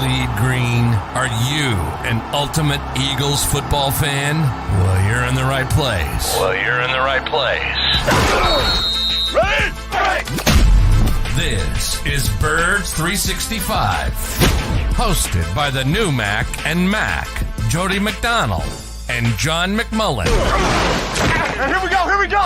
bleed green? Are you an ultimate Eagles football fan? Well, you're in the right place. This is Birds 365, hosted by the new Mac and Mac, Jody McDonald and John McMullen. Here we go!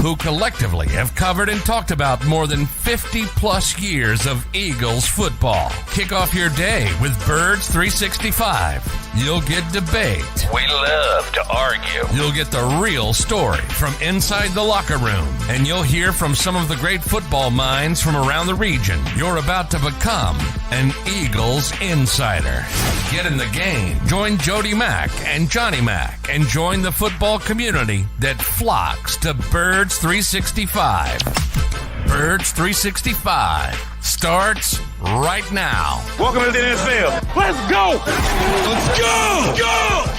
Who collectively have covered and talked about more than 50 plus years of Eagles football. Kick off your day with Birds 365. You'll get debate. We love to argue. You'll get the real story from inside the locker room. And you'll hear from some of the great football minds from around the region. You're about to become an Eagles insider. Get in the game. Join Jody Mack and Johnny Mack and join the football community that flocks to Birds 365. Birds 365 starts right now. Welcome to the NFL. Let's go! Let's go! Go!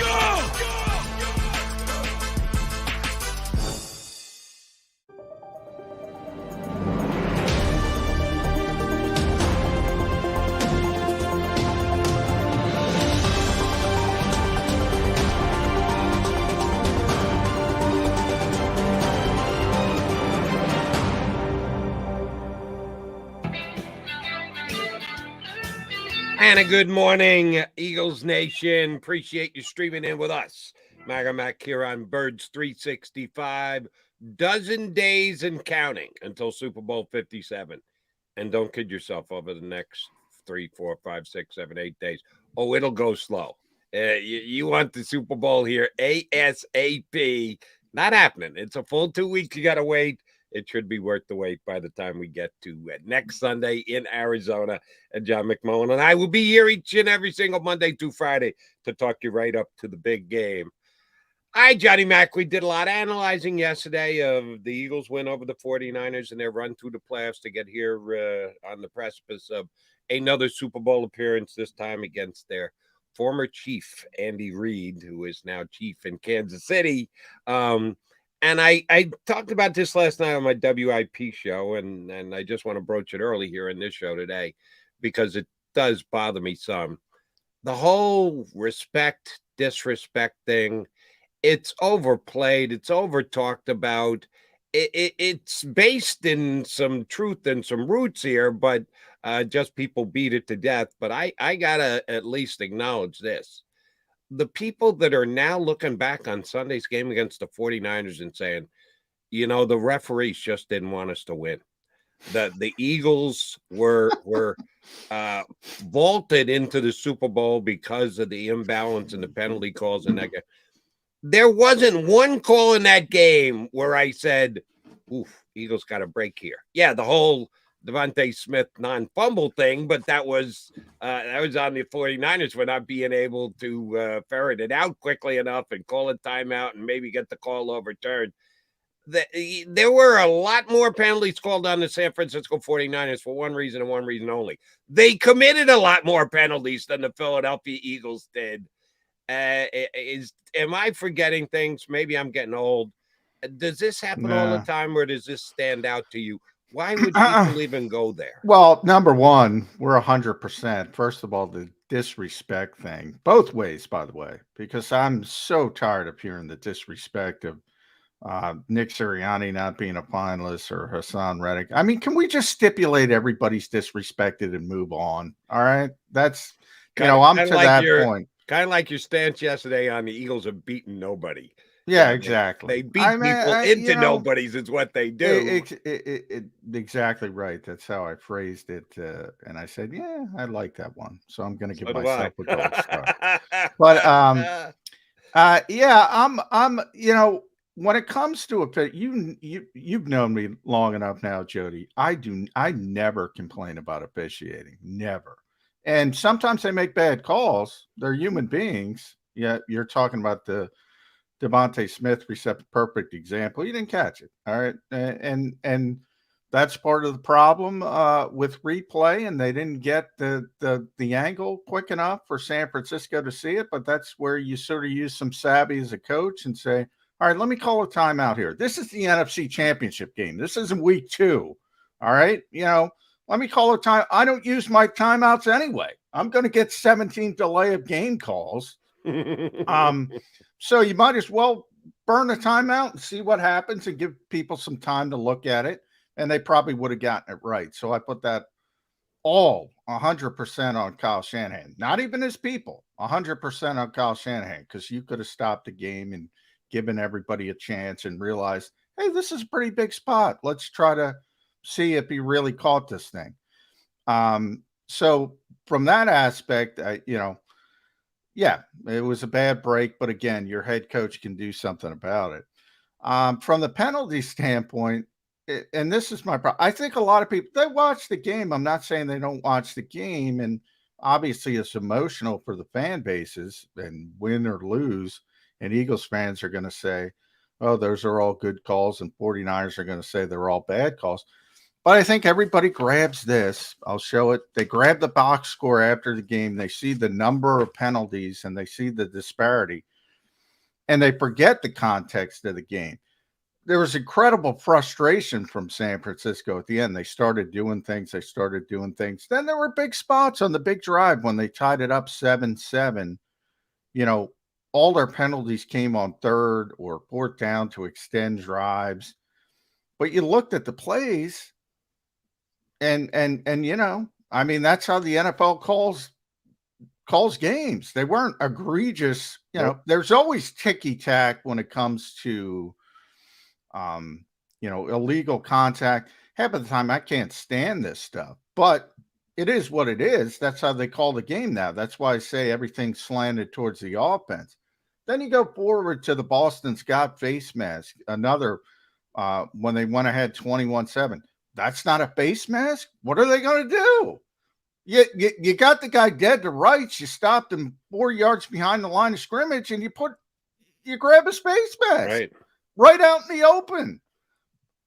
And a good morning, Eagles Nation. Appreciate you streaming in with us. Mac here on Birds 365. Dozen days and counting until Super Bowl 57. And don't kid yourself over the next 3, 4, 5, 6, 7, 8 days. Oh, it'll go slow. You want the Super Bowl here ASAP. Not happening. It's a full 2 weeks. You got to wait. It should be worth the wait by the time we get to next Sunday in Arizona. And John McMullen and I will be here each and every single Monday through Friday to talk you right up to the big game. Hi, Johnny Mack. We did a lot of analyzing yesterday of the Eagles win over the 49ers and their run through the playoffs to get here on the precipice of another Super Bowl appearance, this time against their former chief, Andy Reid, who is now chief in Kansas City. And I talked about this last night on my WIP show, and I just want to broach it early here in this show today because it does bother me some. The whole respect, disrespect thing, it's overplayed. It's over-talked about. It's based in some truth and some roots here, but just people beat it to death. But I got to at least acknowledge this. The people that are now looking back on Sunday's game against the 49ers and saying, you know, the referees just didn't want us to win. The Eagles were vaulted into the Super Bowl because of the imbalance and the penalty calls in that game. There wasn't one call in that game where I said, oof, Eagles got a break here. Yeah, the whole Devontae Smith non-fumble thing, but that was on the 49ers for not being able to ferret it out quickly enough and call a timeout and maybe get the call overturned. There were a lot more penalties called on the San Francisco 49ers for one reason and one reason only. They committed a lot more penalties than the Philadelphia Eagles did. Am I forgetting things? Maybe I'm getting old. Does this happen all the time, or does this stand out to you? Why would people even go there? Well, number one, we're 100%. First of all, the disrespect thing, both ways, by the way, because I'm so tired of hearing the disrespect of Nick Sirianni not being a finalist or Hassan Reddick. I mean, can we just stipulate everybody's disrespected and move on? All right. That's, I'm to that point. Kind of like your stance yesterday on the Eagles have beaten nobody. Yeah, exactly. They beat people into nobodies is what they do. Exactly right. That's how I phrased it. And I said, yeah, I like that one. So I'm going to give myself a gold star. But I'm when it comes to you've known me long enough now, Jody. I never complain about officiating. Never. And sometimes they make bad calls. They're human beings. Yeah, you're talking about the Devontae Smith reception, perfect example. You didn't catch it. All right. And that's part of the problem with replay, and they didn't get the angle quick enough for San Francisco to see it. But that's where you sort of use some savvy as a coach and say, all right, let me call a timeout here. This is the NFC Championship game. This isn't week 2. All right. Let me call a time. I don't use my timeouts anyway. I'm going to get 17 delay of game calls. So you might as well burn a timeout and see what happens and give people some time to look at it. And they probably would have gotten it right. So I put that all 100% on Kyle Shanahan. Not even his people, 100% on Kyle Shanahan, because you could have stopped the game and given everybody a chance and realized, hey, this is a pretty big spot. Let's try to see if he really caught this thing. So from that aspect, yeah, it was a bad break, but again, your head coach can do something about it. From the penalty standpoint, and this is my problem, I think a lot of people, they watch the game. I'm not saying they don't watch the game, and obviously it's emotional for the fan bases, and win or lose, and Eagles fans are going to say, oh, those are all good calls, and 49ers are going to say they're all bad calls. But I think everybody grabs this. I'll show it. They grab the box score after the game. They see the number of penalties and they see the disparity. And they forget the context of the game. There was incredible frustration from San Francisco at the end. They started doing things. Then there were big spots on the big drive when they tied it up 7-7. All their penalties came on third or fourth down to extend drives. But you looked at the plays. And I mean, that's how the NFL calls games. They weren't egregious. There's always ticky-tack when it comes to, illegal contact. Half of the time, I can't stand this stuff. But it is what it is. That's how they call the game now. That's why I say everything's slanted towards the offense. Then you go forward to the Boston Scott face mask. Another, when they went ahead 21-7. That's not a face mask. What are they going to do? You got the guy dead to rights. You stopped him 4 yards behind the line of scrimmage, and you grab his face mask right out in the open.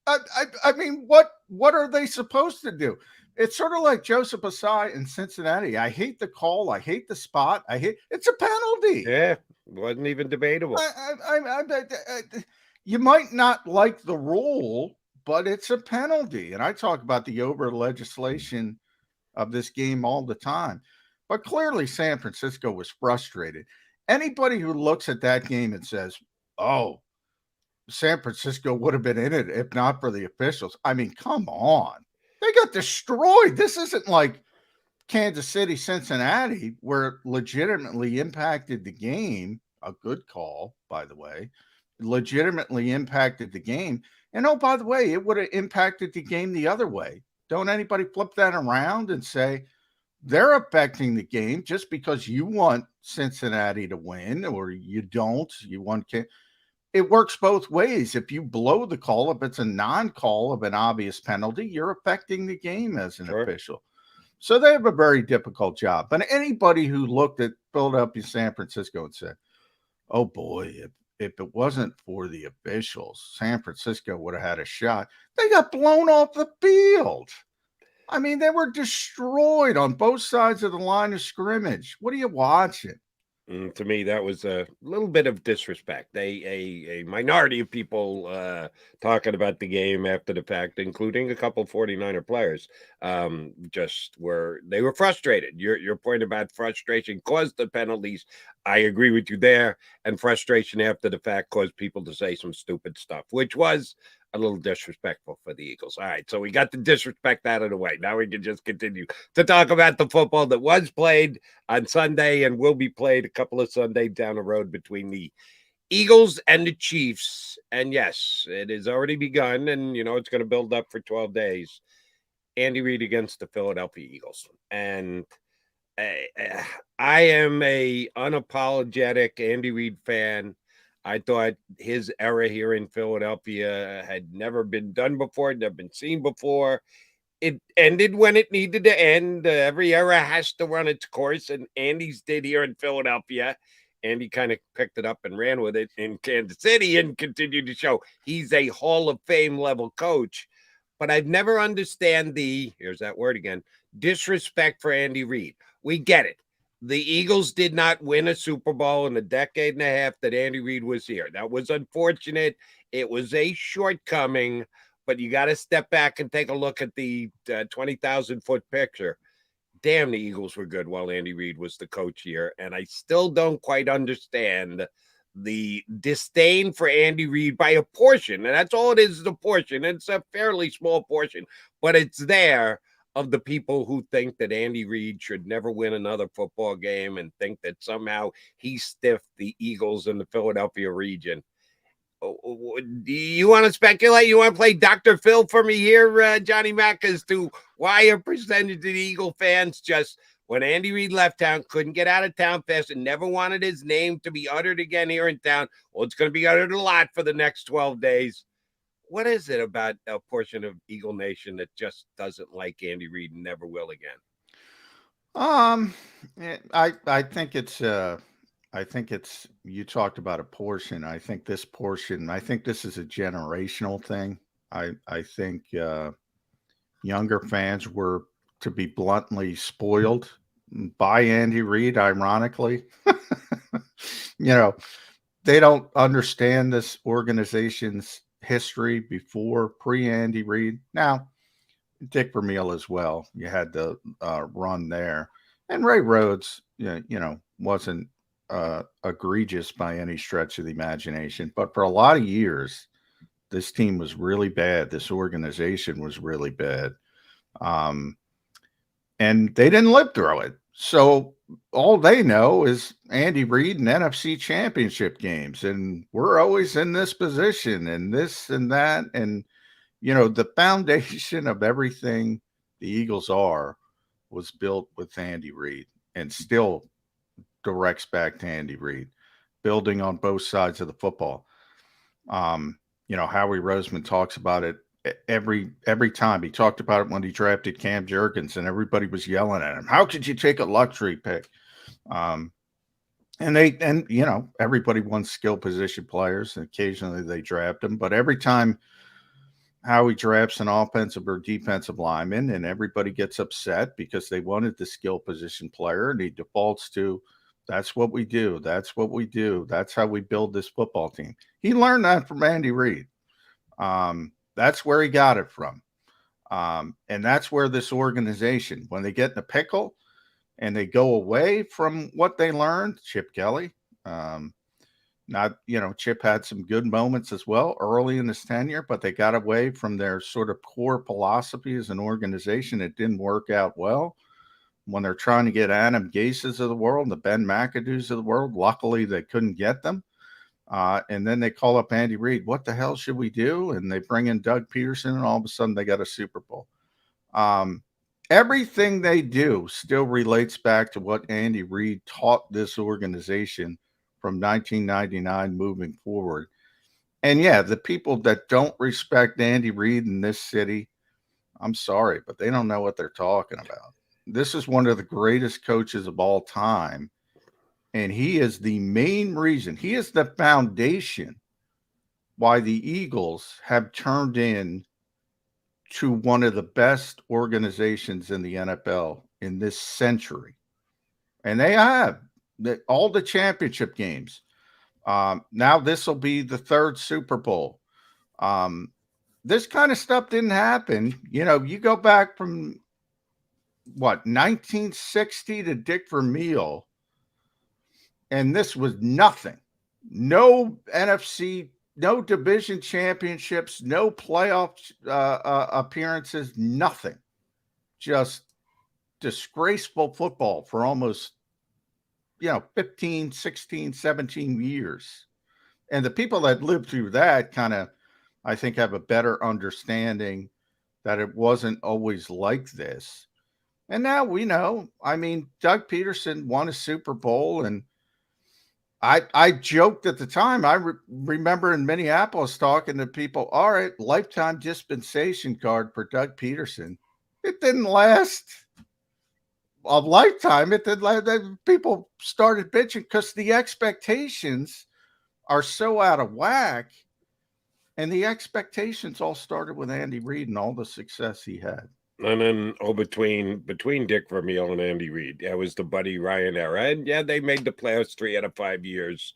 I mean, what are they supposed to do? It's sort of like Joseph Asai in Cincinnati. I hate the call. I hate the spot. It's a penalty. Yeah, wasn't even debatable. You might not like the rule, but it's a penalty. And I talk about the over legislation of this game all the time. But clearly San Francisco was frustrated. Anybody who looks at that game and says, oh, San Francisco would have been in it if not for the officials. I mean, come on. They got destroyed. This isn't like Kansas City, Cincinnati, where it legitimately impacted the game. A good call, by the way. Legitimately impacted the game. And oh, by the way, it would have impacted the game the other way. Don't anybody flip that around and say they're affecting the game just because you want Cincinnati to win or you don't. You want it works both ways. If you blow the call, if it's a non-call of an obvious penalty, you're affecting the game as an official. So they have a very difficult job. But anybody who looked at Philadelphia, San Francisco and said, oh boy, if it wasn't for the officials, San Francisco would have had a shot. They got blown off the field. I mean, they were destroyed on both sides of the line of scrimmage. What are you watching? To me, that was a little bit of disrespect. A minority of people talking about the game after the fact, including a couple 49er players, they were frustrated. Your point about frustration caused the penalties. I agree with you there. And frustration after the fact caused people to say some stupid stuff, which was a little disrespectful for the Eagles. All right, so we got the disrespect out of the way. Now we can just continue to talk about the football that was played on Sunday and will be played a couple of Sundays down the road between the Eagles and the Chiefs. And yes, it has already begun, and it's going to build up for 12 days. Andy Reid against the Philadelphia Eagles. And I am a unapologetic Andy Reid fan. I thought his era here in Philadelphia had never been done before, never been seen before. It ended when it needed to end. Every era has to run its course, and Andy's did here in Philadelphia. Andy kind of picked it up and ran with it in Kansas City and continued to show he's a Hall of Fame level coach. But I've never understand here's that word again, disrespect for Andy Reid. We get it. The Eagles did not win a Super Bowl in the decade and a half that Andy Reid was here. That was unfortunate. It was a shortcoming, but you got to step back and take a look at the 20,000-foot picture. Damn, the Eagles were good while Andy Reid was the coach here, and I still don't quite understand the disdain for Andy Reid by a portion, and that's all it is a portion. It's a fairly small portion, but it's there, of the people who think that Andy Reid should never win another football game and think that somehow he stiffed the Eagles in the Philadelphia region. Do you want to speculate? You want to play Dr. Phil for me here, Johnny Mac, as to why a percentage of the Eagle fans just, when Andy Reid left town, couldn't get out of town fast and never wanted his name to be uttered again here in town? Well, it's going to be uttered a lot for the next 12 days. What is it about a portion of Eagle Nation that just doesn't like Andy Reid and never will again? I think it's you talked about a portion. I think this is a generational thing. I think younger fans were, to be bluntly, spoiled by Andy Reid, ironically. They don't understand this organization's history before, pre-Andy Reid. Now, Dick Vermeil as well. You had the run there. And Ray Rhodes, wasn't egregious by any stretch of the imagination. But for a lot of years, this team was really bad. This organization was really bad. And they didn't live through it. So all they know is Andy Reid and NFC championship games. And we're always in this position and this and that. And, the foundation of everything the Eagles are was built with Andy Reid and still directs back to Andy Reid, building on both sides of the football. Howie Roseman talks about it every time. He talked about it when he drafted Cam Jurgens, and everybody was yelling at him, how could you take a luxury pick? Everybody wants skill position players, and occasionally they draft them, but every time Howie drafts an offensive or defensive lineman, and everybody gets upset because they wanted the skill position player, and he defaults to, that's what we do. That's what we do. That's how we build this football team. He learned that from Andy Reid. That's where he got it from. And that's where this organization, when they get in a pickle and they go away from what they learned, Chip Kelly, Chip had some good moments as well early in his tenure, but they got away from their sort of core philosophy as an organization. It didn't work out well. When they're trying to get Adam Gases of the world, the Ben McAdoo's of the world, luckily they couldn't get them. And then they call up Andy Reid. What the hell should we do? And they bring in Doug Peterson, and all of a sudden they got a Super Bowl. Everything they do still relates back to what Andy Reid taught this organization from 1999 moving forward. And yeah, the people that don't respect Andy Reid in this city, I'm sorry, but they don't know what they're talking about. This is one of the greatest coaches of all time. And he is the main reason, he is the foundation why the Eagles have turned in to one of the best organizations in the NFL in this century. And they have all the championship games. Now this will be the third Super Bowl. This kind of stuff didn't happen. You go back from 1960 to Dick Vermeil, and this was nothing. No NFC, no division championships, no playoff appearances, nothing. Just disgraceful football for almost 15, 16, 17 years. And the people that lived through that kind of, I think, have a better understanding that it wasn't always like this. And now we know. I mean, Doug Peterson won a Super Bowl, and I joked at the time. I remember in Minneapolis talking to people, all right, lifetime dispensation card for Doug Peterson. It didn't last a lifetime. It did. People started bitching because the expectations are so out of whack. And the expectations all started with Andy Reid and all the success he had. And then between Dick Vermeil and Andy Reid, that was the Buddy Ryan era. And yeah, they made the playoffs 3 out of 5 years.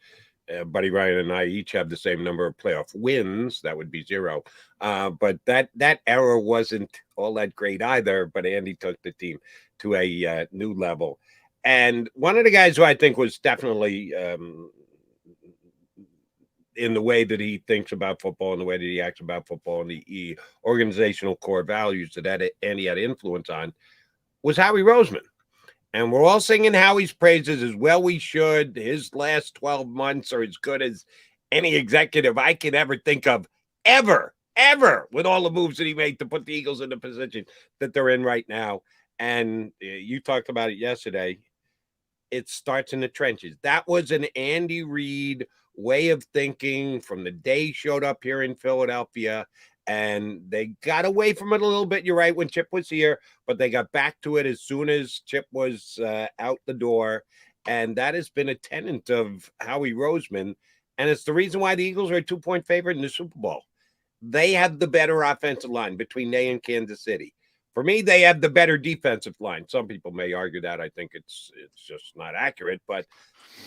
Buddy Ryan and I each have the same number of playoff wins. That would be 0. But that era wasn't all that great either. But Andy took the team to a new level. And one of the guys who I think was definitely in the way that he thinks about football and the way that he acts about football and the organizational core values that Andy had influence on was Howie Roseman. And we're all singing Howie's praises as well we should. His last 12 months are as good as any executive I can ever think of, ever, with all the moves that he made to put the Eagles in the position that they're in right now. And you talked about it yesterday. It starts in the trenches. That was an Andy Reid way of thinking from the day he showed up here in Philadelphia. And they got away from it a little bit. You're right, when Chip was here, but they got back to it as soon as Chip was out the door. And that has been a tenet of Howie Roseman. And it's the reason why the Eagles are a 2-point favorite in the Super Bowl. They have the better offensive line between they and Kansas City. For me, they have the better defensive line. Some people may argue that. I think it's just not accurate, but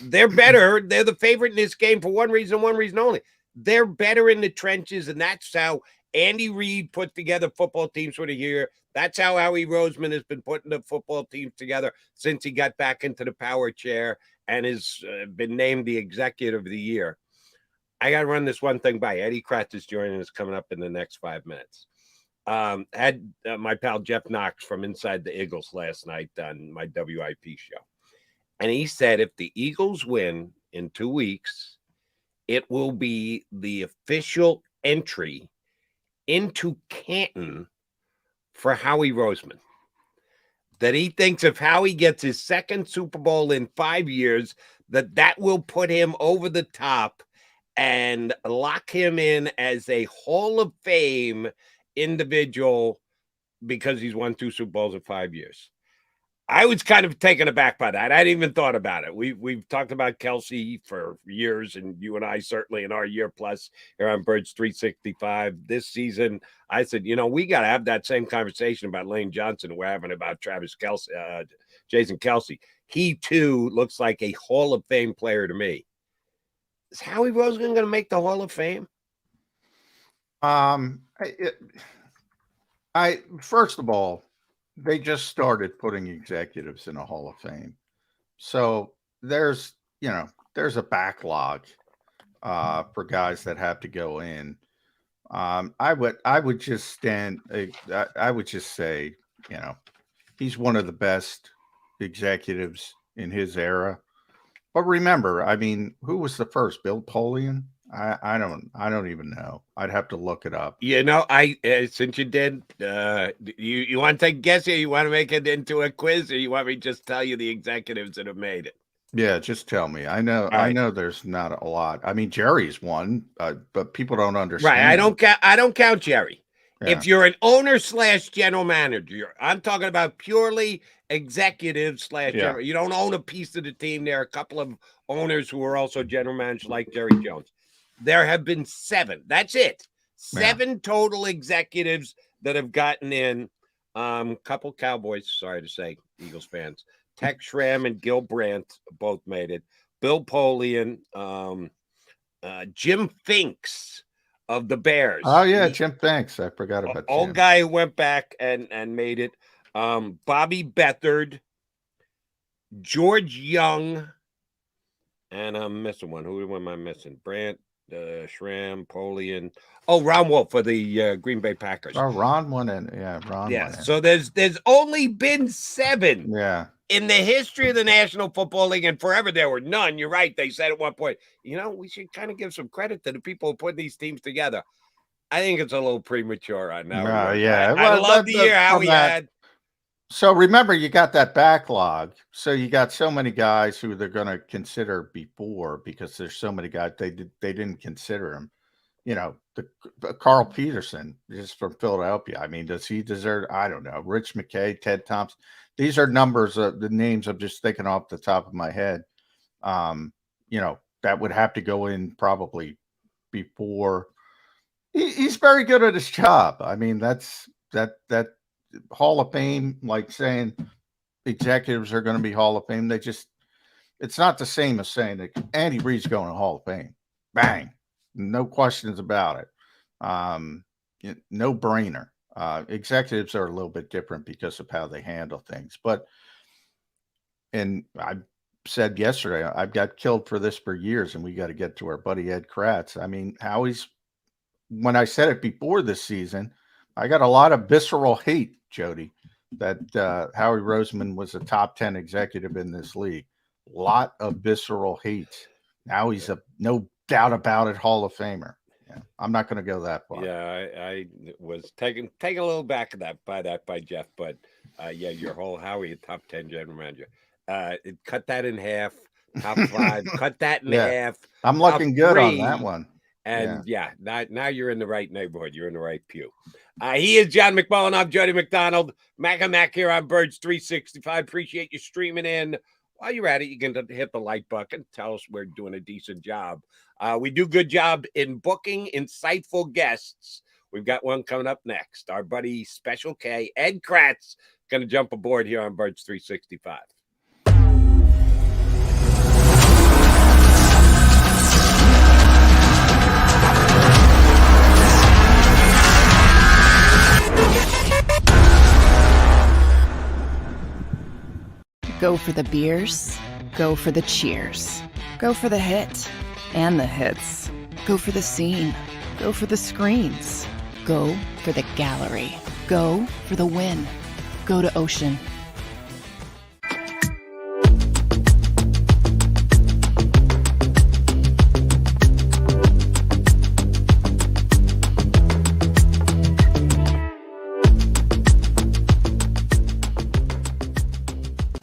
they're better. They're the favorite in this game for one reason only. They're better in the trenches, and that's how Andy Reid put together football teams for the year. That's how Howie Roseman has been putting the football teams together since he got back into the power chair and has been named the executive of the year. I got to run this one thing by. Eddie Kratz is joining us coming up in the next 5 minutes. Had my pal Jeff Knox from Inside the Eagles last night on my WIP show. And he said if the Eagles win in 2 weeks, it will be the official entry into Canton for Howie Roseman. That he thinks if Howie gets his second Super Bowl in 5 years, that will put him over the top and lock him in as a Hall of Fame individual because he's won 2 Super Bowls in 5 years. I was kind of taken aback by that. I hadn't even thought about it. We've talked about Kelsey for years, and you and I certainly in our year plus here on Birds 365 this season. I said, we got to have that same conversation about Lane Johnson we're having about Travis Kelsey, Jason Kelsey. He too looks like a Hall of Fame player to me. Is Howie Roseman going to make the Hall of Fame? First of all, they just started putting executives in a Hall of Fame. So there's a backlog for guys that have to go in. I would just say, he's one of the best executives in his era. But remember, who was the first? Bill Polian? I don't even know. I'd have to look it up. Since you did, you want to take a guess here? You want to make it into a quiz, or you want me to just tell you the executives that have made it? Yeah, just tell me. I know. Right. I know there's not a lot. Jerry's one, but people don't understand. Right. I don't count Jerry. Yeah. If you're an owner / general manager, I'm talking about purely executive / general. You don't own a piece of the team. There are a couple of owners who are also general managers, like Jerry Jones. There have been 7. That's it. 7 total executives that have gotten in. Couple Cowboys, sorry to say, Eagles fans. Tex Schramm and Gil Brandt both made it. Bill Polian, Jim Finks of the Bears. Oh, yeah, Jim Finks. I forgot about Jim. Old guy who went back and made it. Bobby Beathard, George Young, and I'm missing one. Who am I missing? Brandt, Schramm, Polian. Oh, Ron Wolf for the Green Bay Packers. Oh, Ron won in. Yeah, Ron. Yeah. So there's only been 7. Yeah. In the history of the National Football League, and forever there were none. You're right. They said at one point, we should kind of give some credit to the people who put these teams together. I think it's a little premature on that. Yeah. I love the year how we had. So remember, you got that backlog. So you got so many guys who they're going to consider before, because there's so many guys they didn't consider him. The Carl Peterson, just from Philadelphia. Does he deserve? I don't know. Rich McKay, Ted Thompson. These are numbers of the names I'm just thinking off the top of my head. That would have to go in probably before. He's very good at his job. That's that Hall of Fame, like saying executives are going to be Hall of Fame. They just, it's not the same as saying that Andy Reid's going to Hall of Fame. Bang. No questions about it. No brainer. Executives are a little bit different because of how they handle things. But, and I said yesterday, I've got killed for this for years, and we got to get to our buddy Ed Kratz. I mean, Howie's, when I said it before this season, I got a lot of visceral hate, Jody, that Howie Roseman was a top 10 executive in this league. A lot of visceral hate. Now he's a no doubt about it Hall of Famer. Yeah, I'm not going to go that far. Yeah, I was taken a little back of that by Jeff, but yeah, your whole Howie top 10 general manager. Cut that in half. Top 5. Cut that in half. I'm looking good on that one. And yeah, now you're in the right neighborhood. You're in the right pew. He is John McMullen. I'm Jody McDonald. Mac here on Birds 365. Appreciate you streaming in. While you're at it, you can hit the like button. Tell us we're doing a decent job. We do good job in booking insightful guests. We've got one coming up next. Our buddy Special K, Ed Kratz, going to jump aboard here on Birds 365. Go for the beers, go for the cheers, go for the hit and the hits, go for the scene, go for the screens, go for the gallery, go for the win, go to Ocean.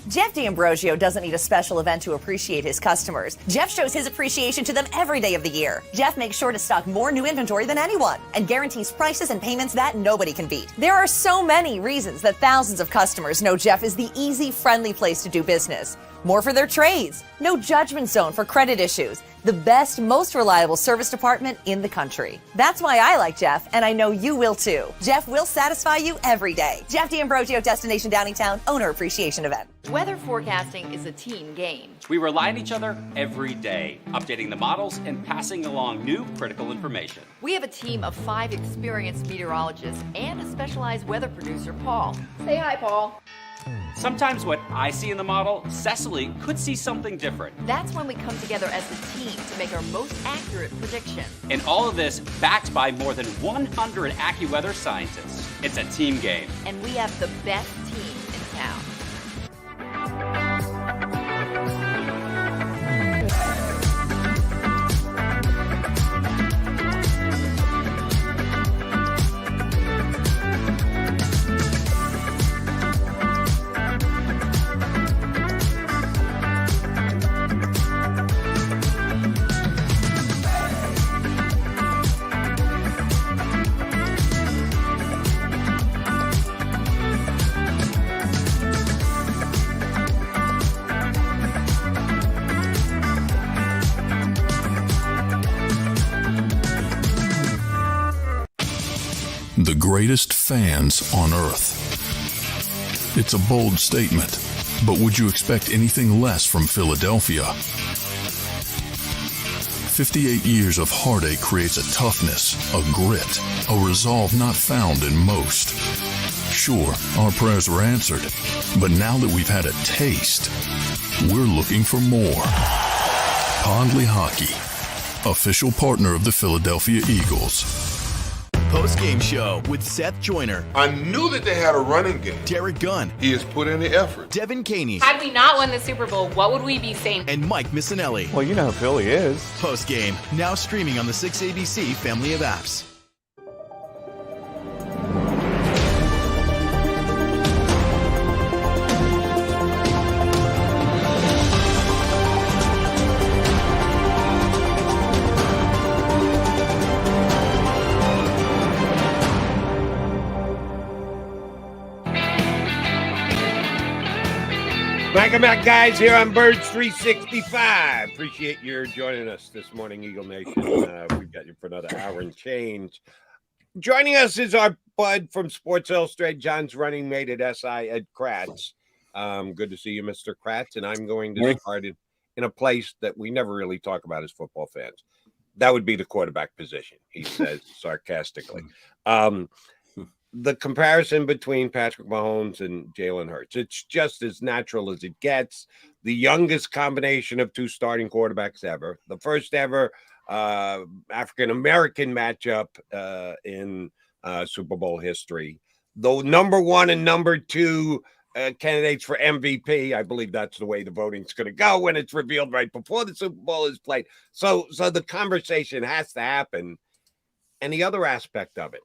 Jeff D'Ambrosio doesn't need a special event to appreciate his customers. Jeff shows his appreciation to them every day of the year. Jeff makes sure to stock more new inventory than anyone and guarantees prices and payments that nobody can beat. There are so many reasons that thousands of customers know Jeff is the easy, friendly place to do business. More for their trades. No judgment zone for credit issues. The best, most reliable service department in the country. That's why I like Jeff, and I know you will too. Jeff will satisfy you every day. Jeff D'Ambrosio, Destination Downingtown, Owner Appreciation Event. Weather forecasting is a team game. We rely on each other every day, updating the models and passing along new critical information. We have a team of 5 experienced meteorologists and a specialized weather producer, Paul. Say hi, Paul. Sometimes what I see in the model, Cecily could see something different. That's when we come together as a team to make our most accurate prediction. And all of this backed by more than 100 AccuWeather scientists. It's a team game. And we have the best team in town. The greatest fans on earth. It's a bold statement, but would you expect anything less from Philadelphia? 58 years of heartache creates a toughness, a grit, a resolve not found in most. Sure, our prayers were answered, but now that we've had a taste, we're looking for more. Pondley Hockey, official partner of the Philadelphia Eagles. Post-game show with Seth Joyner. I knew that they had a running game. Derek Gunn. He has put in the effort. Devin Caney. Had we not won the Super Bowl, what would we be saying? And Mike Missinelli. Well, you know who Philly is. Post-game, now streaming on the 6ABC family of apps. Mac guys here on Birds 365. Appreciate your joining us this morning, Eagle Nation. We've got you for another hour and change. Joining us is our bud from Sports Illustrated, John's running mate at SI, Ed Kratz. Good to see you, Mr. Kratz. And I'm going to start in a place that we never really talk about as football fans. That would be the quarterback position, he says sarcastically. The comparison between Patrick Mahomes and Jalen Hurts, it's just as natural as it gets. The youngest combination of two starting quarterbacks ever. The first ever African-American matchup in Super Bowl history. The number one and number two candidates for MVP. I believe that's the way the voting's going to go when it's revealed right before the Super Bowl is played. So the conversation has to happen. And the other aspect of it,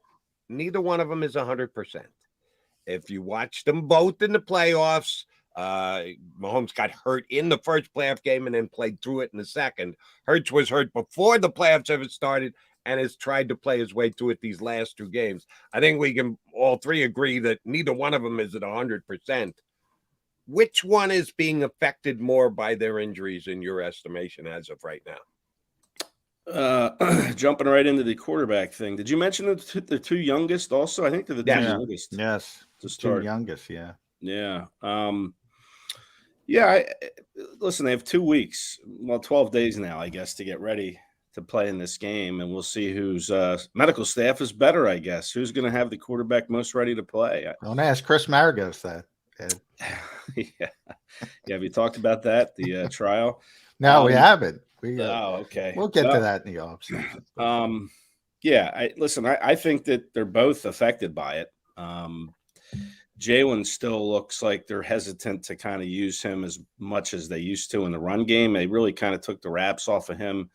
neither one of them is 100%. If you watch them both in the playoffs, Mahomes got hurt in the first playoff game and then played through it in the second. Hurts was hurt before the playoffs ever started and has tried to play his way through it these last two games. I think we can all three agree that neither one of them is at 100%. Which one is being affected more by their injuries in your estimation as of right now? Jumping right into the quarterback thing. Did you mention the two youngest also? I think they're the two youngest. Yes. To start. Two youngest, yeah. Yeah. Listen, they have 2 weeks, 12 days now, I guess, to get ready to play in this game. And we'll see whose medical staff is better, I guess. Who's going to have the quarterback most ready to play? Don't ask Chris Maragos that, Ed. Yeah. Have you talked about that, the trial? No, we haven't. Okay. We'll get to that in the offseason. I think that they're both affected by it. Jalen still looks like they're hesitant to kind of use him as much as they used to in the run game. They really kind of took the wraps off of him.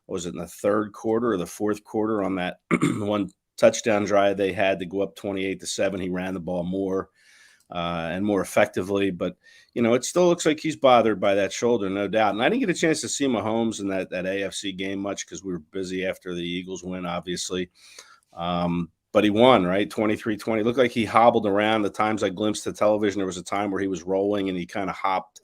Was it in the third quarter or the fourth quarter on that one touchdown drive they had to go up 28-7? He ran the ball more and more effectively, but it still looks like he's bothered by that shoulder, no doubt. And I didn't get a chance to see Mahomes in that AFC game much because we were busy after the Eagles win, obviously. But he won, right? 23-20. Looked like he hobbled around. The times I glimpsed the television, there was a time where he was rolling and he kind of hopped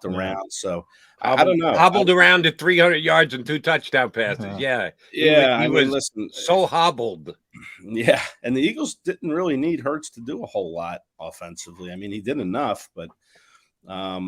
around. So I don't know. Hobbled around to 300 yards and 2 touchdown passes. Yeah. He was so hobbled. Yeah. And the Eagles didn't really need Hurts to do a whole lot offensively. I mean, he did enough, but I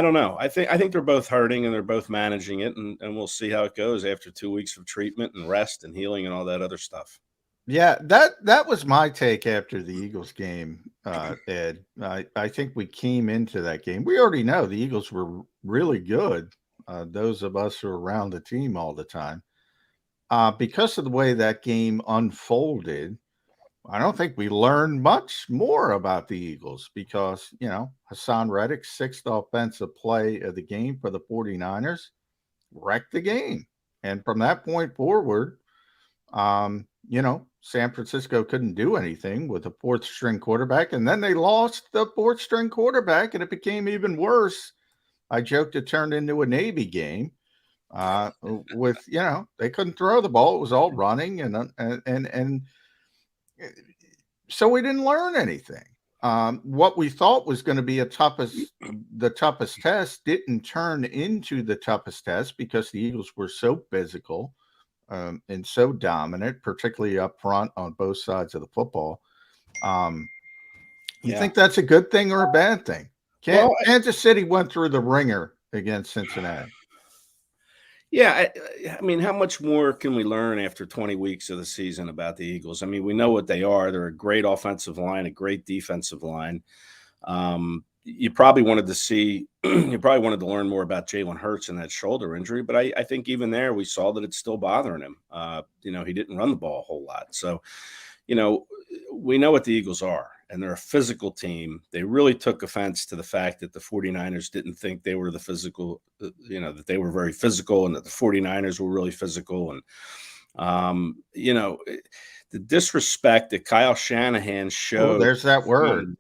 don't know. I think they're both hurting and they're both managing it, and we'll see how it goes after 2 weeks of treatment and rest and healing and all that other stuff. Yeah, that was my take after the Eagles game, Ed. I think we came into that game. We already know the Eagles were really good, those of us who are around the team all the time. Because of the way that game unfolded, I don't think we learned much more about the Eagles because, Hassan Reddick's 6th offensive play of the game for the 49ers wrecked the game. And from that point forward, San Francisco couldn't do anything with a 4th-string quarterback, and then they lost the 4th-string quarterback, and it became even worse. I joked it turned into a Navy game with, they couldn't throw the ball. It was all running, and so we didn't learn anything. What we thought was going to be the toughest test didn't turn into the toughest test because the Eagles were so physical. And so dominant, particularly up front on both sides of the football. You think that's a good thing or a bad thing? Kansas City went through the ringer against Cincinnati. Yeah, I mean, how much more can we learn after 20 weeks of the season about the Eagles? I mean, we know what they are. They're a great offensive line, a great defensive line. You probably wanted to learn more about Jalen Hurts and that shoulder injury, but I think even there we saw that it's still bothering him. He didn't run the ball a whole lot. So, we know what the Eagles are, and they're a physical team. They really took offense to the fact that the 49ers didn't think they were the physical, that they were very physical and that the 49ers were really physical. And, the disrespect that Kyle Shanahan showed. Oh, there's that word.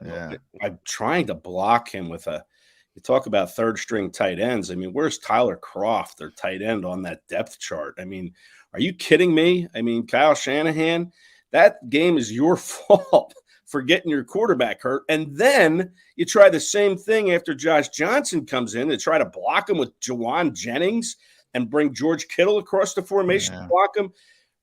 Yeah. I'm trying to block him with you talk about 3rd-string tight ends. I mean, where's Tyler Kroft, their tight end, on that depth chart? I mean, are you kidding me? I mean, Kyle Shanahan, that game is your fault for getting your quarterback hurt. And then you try the same thing after Josh Johnson comes in to try to block him with Jawan Jennings and bring George Kittle across the formation to block him.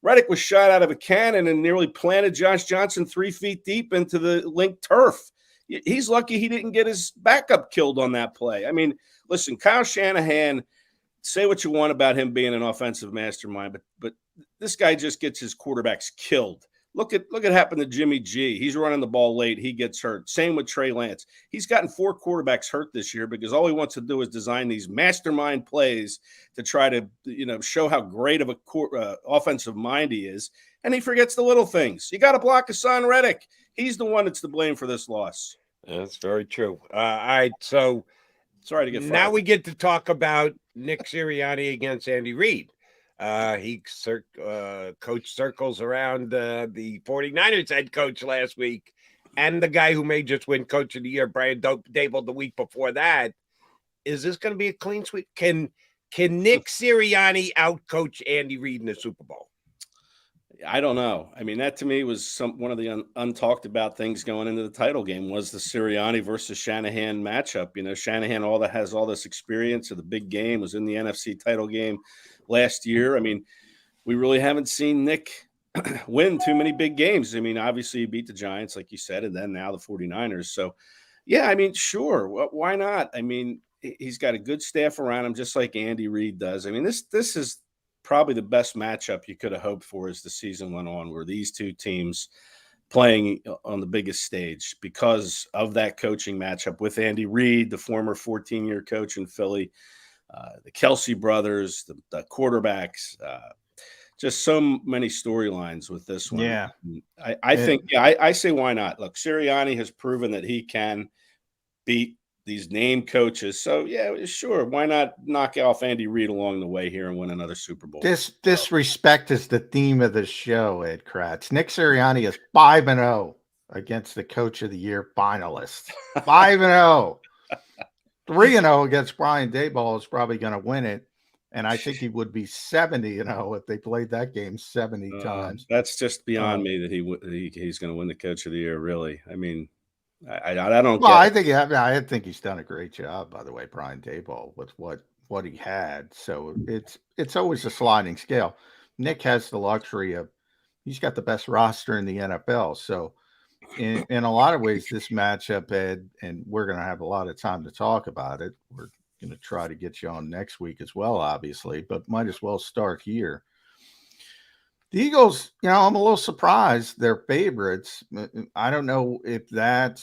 Reddick was shot out of a cannon and nearly planted Josh Johnson 3 feet deep into the linked turf. He's lucky he didn't get his backup killed on that play. I mean, listen, Kyle Shanahan, say what you want about him being an offensive mastermind, but this guy just gets his quarterbacks killed. Look at happened to Jimmy G. He's running the ball late. He gets hurt. Same with Trey Lance. He's gotten 4 quarterbacks hurt this year because all he wants to do is design these mastermind plays to try to, show how great of a offensive mind he is. And he forgets the little things. You got to block Hassan Reddick. He's the one that's to blame for this loss. That's very true. All right. So sorry to get fired. Now we get to talk about Nick Sirianni against Andy Reid. He coached circles around the 49ers head coach last week and the guy who may just win Coach of the Year, Brian Daboll, the week before that. Is this going to be a clean sweep? Can Nick Sirianni outcoach Andy Reid in the Super Bowl? I don't know. I mean, that to me was one of the untalked about things going into the title game was the Sirianni versus Shanahan matchup. Shanahan has all this experience of the big game, was in the NFC title game last year. I mean, we really haven't seen Nick win too many big games. I mean, obviously he beat the Giants, like you said, and then now the 49ers. So, yeah, I mean, sure. Why not? I mean, he's got a good staff around him, just like Andy Reid does. I mean, this is probably the best matchup you could have hoped for as the season went on, were these two teams playing on the biggest stage because of that coaching matchup with Andy Reid, the former 14-year coach in Philly, the Kelsey brothers, the quarterbacks, just so many storylines with this one. Yeah. I think, I say why not? Look, Sirianni has proven that he can beat these named coaches. So, yeah, sure. Why not knock off Andy Reid along the way here and win another Super Bowl? Disrespect is the theme of the show, Ed Kratz. Nick Sirianni is 5-0 against the Coach of the Year finalists. 5-0. 3-0 against Brian Daboll is probably going to win it. And I think he would be 70-0 if they played that game 70 times. That's just beyond me that he's going to win the Coach of the Year, really. I mean, I don't. Well, I think he's done a great job, by the way, Brian Daboll, with what he had. So it's always a sliding scale. Nick has the luxury of he's got the best roster in the NFL. So in a lot of ways, this matchup, Ed, and we're going to have a lot of time to talk about it. We're going to try to get you on next week as well, obviously, but might as well start here. The Eagles, I'm a little surprised they're favorites. I don't know if that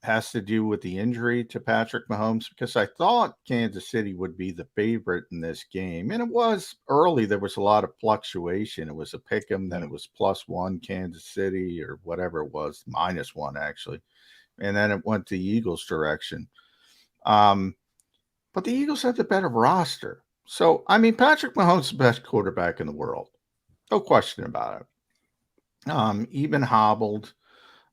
has to do with the injury to Patrick Mahomes, because I thought Kansas City would be the favorite in this game. And it was early. There was a lot of fluctuation. It was a pick 'em, then it was +1 Kansas City or whatever it was, -1 actually. And then it went the Eagles' direction. But the Eagles have the better roster. So, I mean, Patrick Mahomes is the best quarterback in the world. No question about it. Even hobbled.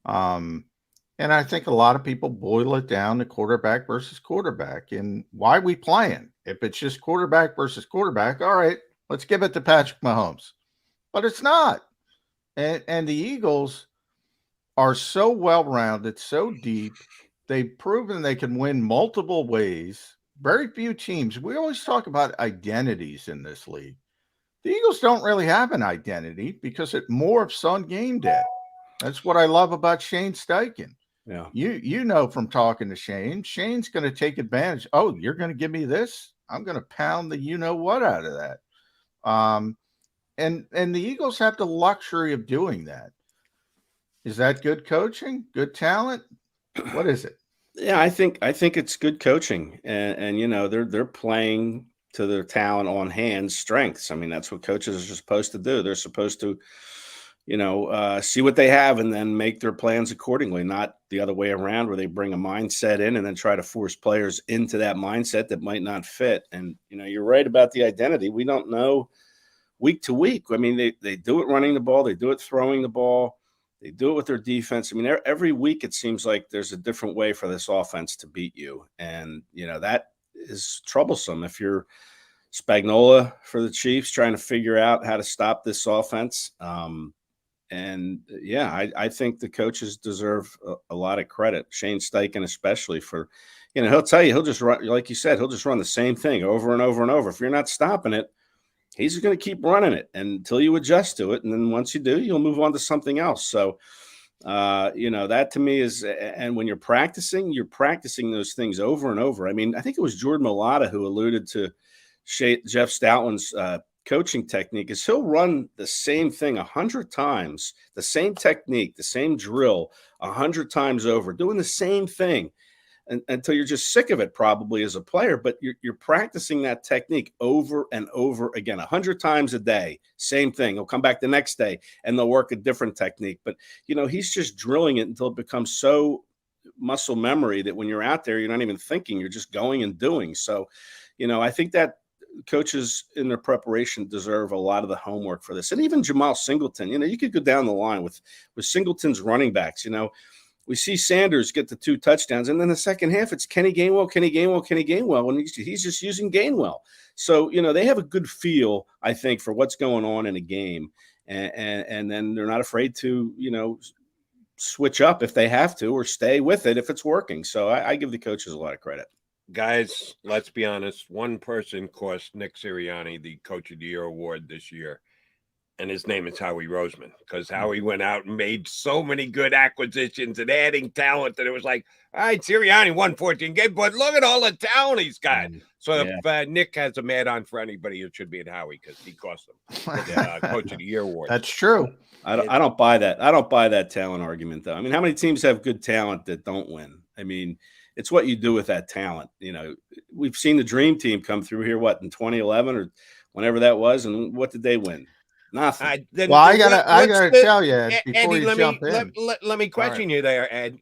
And I think a lot of people boil it down to quarterback versus quarterback. And why are we playing? If it's just quarterback versus quarterback, all right, let's give it to Patrick Mahomes. But it's not. And the Eagles are so well-rounded, so deep. They've proven they can win multiple ways. Very few teams. We always talk about identities in this league. The Eagles don't really have an identity because it morphs on game day. That's what I love about Shane Steichen. Yeah. You know from talking to Shane, Shane's going to take advantage. Oh, you're going to give me this? I'm going to pound the you-know-what out of that. And the Eagles have the luxury of doing that. Is that good coaching? Good talent? What is it? Yeah, I think it's good coaching, and they're playing to their talent on hand strengths. I mean, that's what coaches are supposed to do. They're supposed to, see what they have and then make their plans accordingly, not the other way around where they bring a mindset in and then try to force players into that mindset that might not fit. And, you're right about the identity. We don't know week to week. I mean, they do it running the ball. They do it throwing the ball. They do it with their defense. I mean, every week it seems like there's a different way for this offense to beat you. And, that is troublesome if you're Spagnuolo for the Chiefs trying to figure out how to stop this offense. I think the coaches deserve a lot of credit. Shane Steichen especially for, he'll tell you, he'll just run, like you said, he'll just run the same thing over and over and over. If you're not stopping it, he's just going to keep running it until you adjust to it. And then once you do, you'll move on to something else. So, That to me is, and when you're practicing those things over and over. I mean, I think it was Jordan Mailata who alluded to Jeff Stoutland's coaching technique is he'll run the same thing 100 times, the same technique, the same drill 100 times over, doing the same thing until you're just sick of it probably as a player, but you're practicing that technique over and over again, 100 times a day, same thing. He'll come back the next day and they'll work a different technique, but he's just drilling it until it becomes so muscle memory that when you're out there, you're not even thinking, you're just going and doing. So, I think that coaches in their preparation deserve a lot of the homework for this. And even Jamal Singleton, you could go down the line with Singleton's running backs. We see Sanders get the 2 touchdowns, and then the second half, it's Kenny Gainwell, and he's just using Gainwell. So, they have a good feel, I think, for what's going on in a game. And then they're not afraid to, switch up if they have to or stay with it if it's working. So I give the coaches a lot of credit. Guys, let's be honest. One person cost Nick Sirianni the Coach of the Year award this year, and his name is Howie Roseman, because Howie went out and made so many good acquisitions and adding talent that it was like, all right, Sirianni won 14 games, but look at all the talent he's got. So if Nick has a mad on for anybody, it should be at Howie because he cost him the Coach of the Year award. That's true. I don't buy that. I don't buy that talent argument, though. I mean, how many teams have good talent that don't win? I mean, it's what you do with that talent. We've seen the dream team come through here, in 2011 or whenever that was. And what did they win? Nothing. I gotta tell you, Ed, before Eddie, you jump in. Let me question you there, Ed.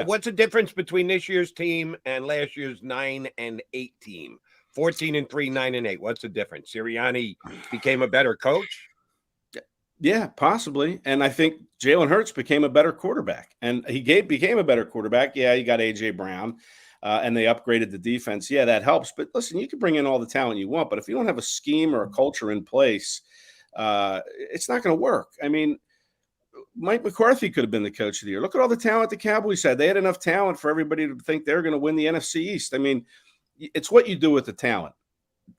What's the difference between this year's team and last year's 9-8 team? 14-3, 9-8. What's the difference? Sirianni became a better coach? Yeah, possibly. And I think Jalen Hurts became a better quarterback, and he became a better quarterback. Yeah, you got A.J. Brown, and they upgraded the defense. Yeah, that helps. But listen, you can bring in all the talent you want, but if you don't have a scheme or a culture in place, it's not going to work. I mean, Mike McCarthy could have been the coach of the year. Look at all the talent the Cowboys had. They had enough talent for everybody to think they're going to win the NFC East. I mean, it's what you do with the talent,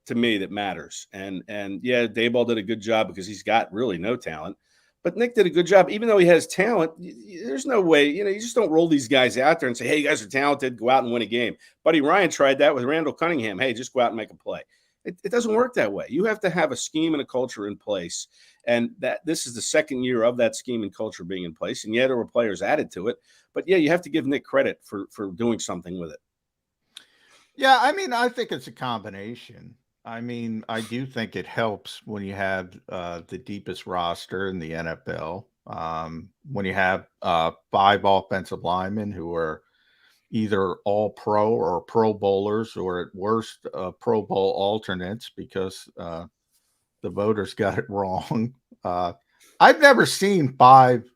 to me, that matters. And yeah, Daboll did a good job because he's got really no talent. But Nick did a good job. Even though he has talent, there's no way, you just don't roll these guys out there and say, hey, you guys are talented, go out and win a game. Buddy Ryan tried that with Randall Cunningham. Hey, just go out and make a play. It doesn't work that way. You have to have a scheme and a culture in place. And this is the second year of that scheme and culture being in place. And yeah, there were players added to it. But yeah, you have to give Nick credit for doing something with it. Yeah, I mean, I think it's a combination. I mean, I do think it helps when you have the deepest roster in the NFL, when you have 5 offensive linemen who are either all pro or pro bowlers, or at worst Pro Bowl alternates because the voters got it wrong. I've never seen 5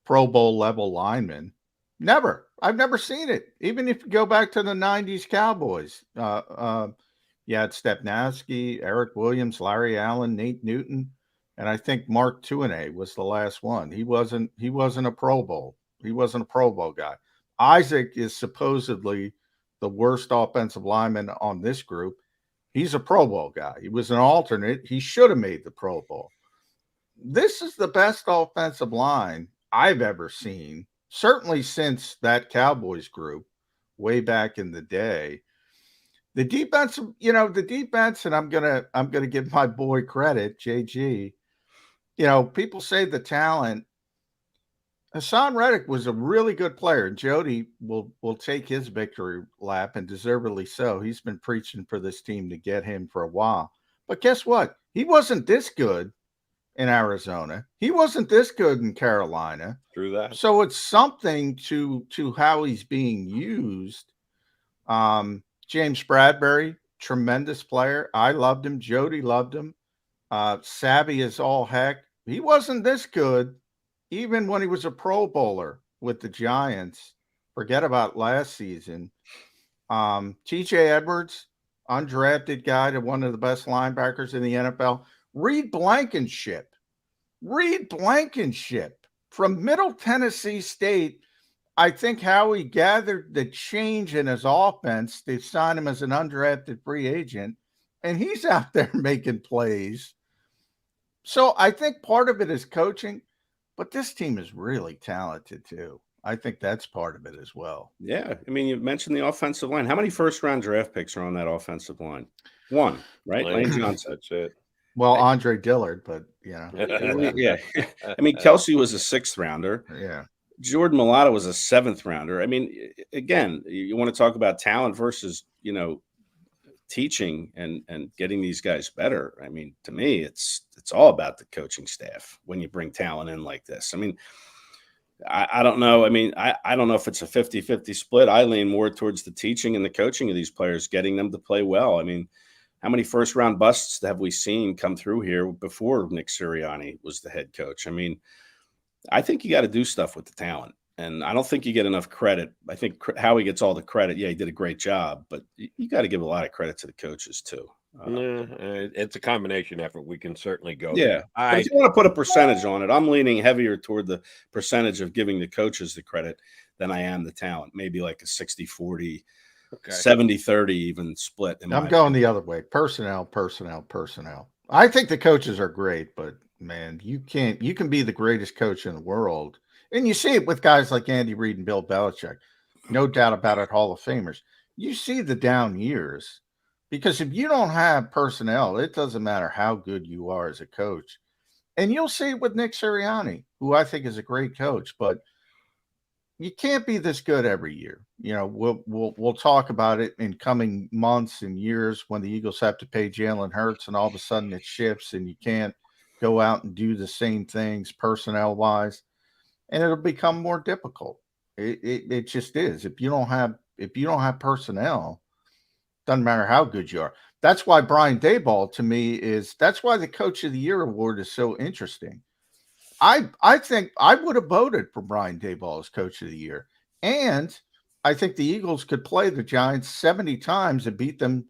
Pro Bowl level linemen. Never. I've never seen it. Even if you go back to the 90s Cowboys, you had Stepnowski, Eric Williams, Larry Allen, Nate Newton, and I think Mark Tuinei was the last one. He wasn't a Pro Bowl. He wasn't a Pro Bowl guy. Isaac is supposedly the worst offensive lineman on this group. He's a Pro Bowl guy. He was an alternate. He should have made the Pro Bowl. This is the best offensive line I've ever seen, certainly since that Cowboys group way back in the day. The defense, and I'm gonna give my boy credit, JG. People say the talent. Hassan Reddick was a really good player. Jody will take his victory lap, and deservedly so. He's been preaching for this team to get him for a while. But guess what? He wasn't this good in Arizona. He wasn't this good in Carolina. True that. So it's something to how he's being used. James Bradbury, tremendous player. I loved him. Jody loved him. Savvy as all heck. He wasn't this good even when he was a Pro Bowler with the Giants. Forget about last season. TJ Edwards, undrafted guy to one of the best linebackers in the NFL. Reid Blankenship from Middle Tennessee State. I think Howie gathered the change in his offense. They signed him as an undrafted free agent, and he's out there making plays. So I think part of it is coaching. But this team is really talented too. I think that's part of it as well. Yeah. I mean, you mentioned the offensive line. How many first-round draft picks are on that offensive line? One, right? Lane Johnson. That's it. Well, Andre Dillard, but yeah. Yeah. I mean, Kelsey was a 6th rounder. Yeah. Jordan Mailata was a 7th rounder. I mean, again, you want to talk about talent versus, teaching and getting these guys better. I mean, to me, it's all about the coaching staff when you bring talent in like this. I mean, I don't know. I mean, I don't know if it's a 50-50 split. I lean more towards the teaching and the coaching of these players, getting them to play well. I mean, how many first-round busts have we seen come through here before Nick Sirianni was the head coach? I mean, I think you got to do stuff with the talent. And I don't think you get enough credit. I think Howie gets all the credit. Yeah, he did a great job, but you got to give a lot of credit to the coaches too. It's a combination effort. We can certainly go. Yeah. But if you want to put a percentage on it, I'm leaning heavier toward the percentage of giving the coaches the credit than I am the talent. Maybe like a 60-40, 70-30 even split. I'm going the other way. Personnel. I think the coaches are great, but man, you can be the greatest coach in the world. And you see it with guys like Andy Reid and Bill Belichick. No doubt about it, Hall of Famers. You see the down years because if you don't have personnel, it doesn't matter how good you are as a coach. And you'll see it with Nick Sirianni, who I think is a great coach, but you can't be this good every year. We'll talk about it in coming months and years when the Eagles have to pay Jalen Hurts and all of a sudden it shifts and you can't go out and do the same things personnel-wise. And it'll become more difficult. It just is. If you don't have personnel, doesn't matter how good you are. That's why Brian Daboll to me that's why the Coach of the Year award is so interesting. I think I would have voted for Brian Daboll as Coach of the Year. And I think the Eagles could play the Giants 70 times and beat them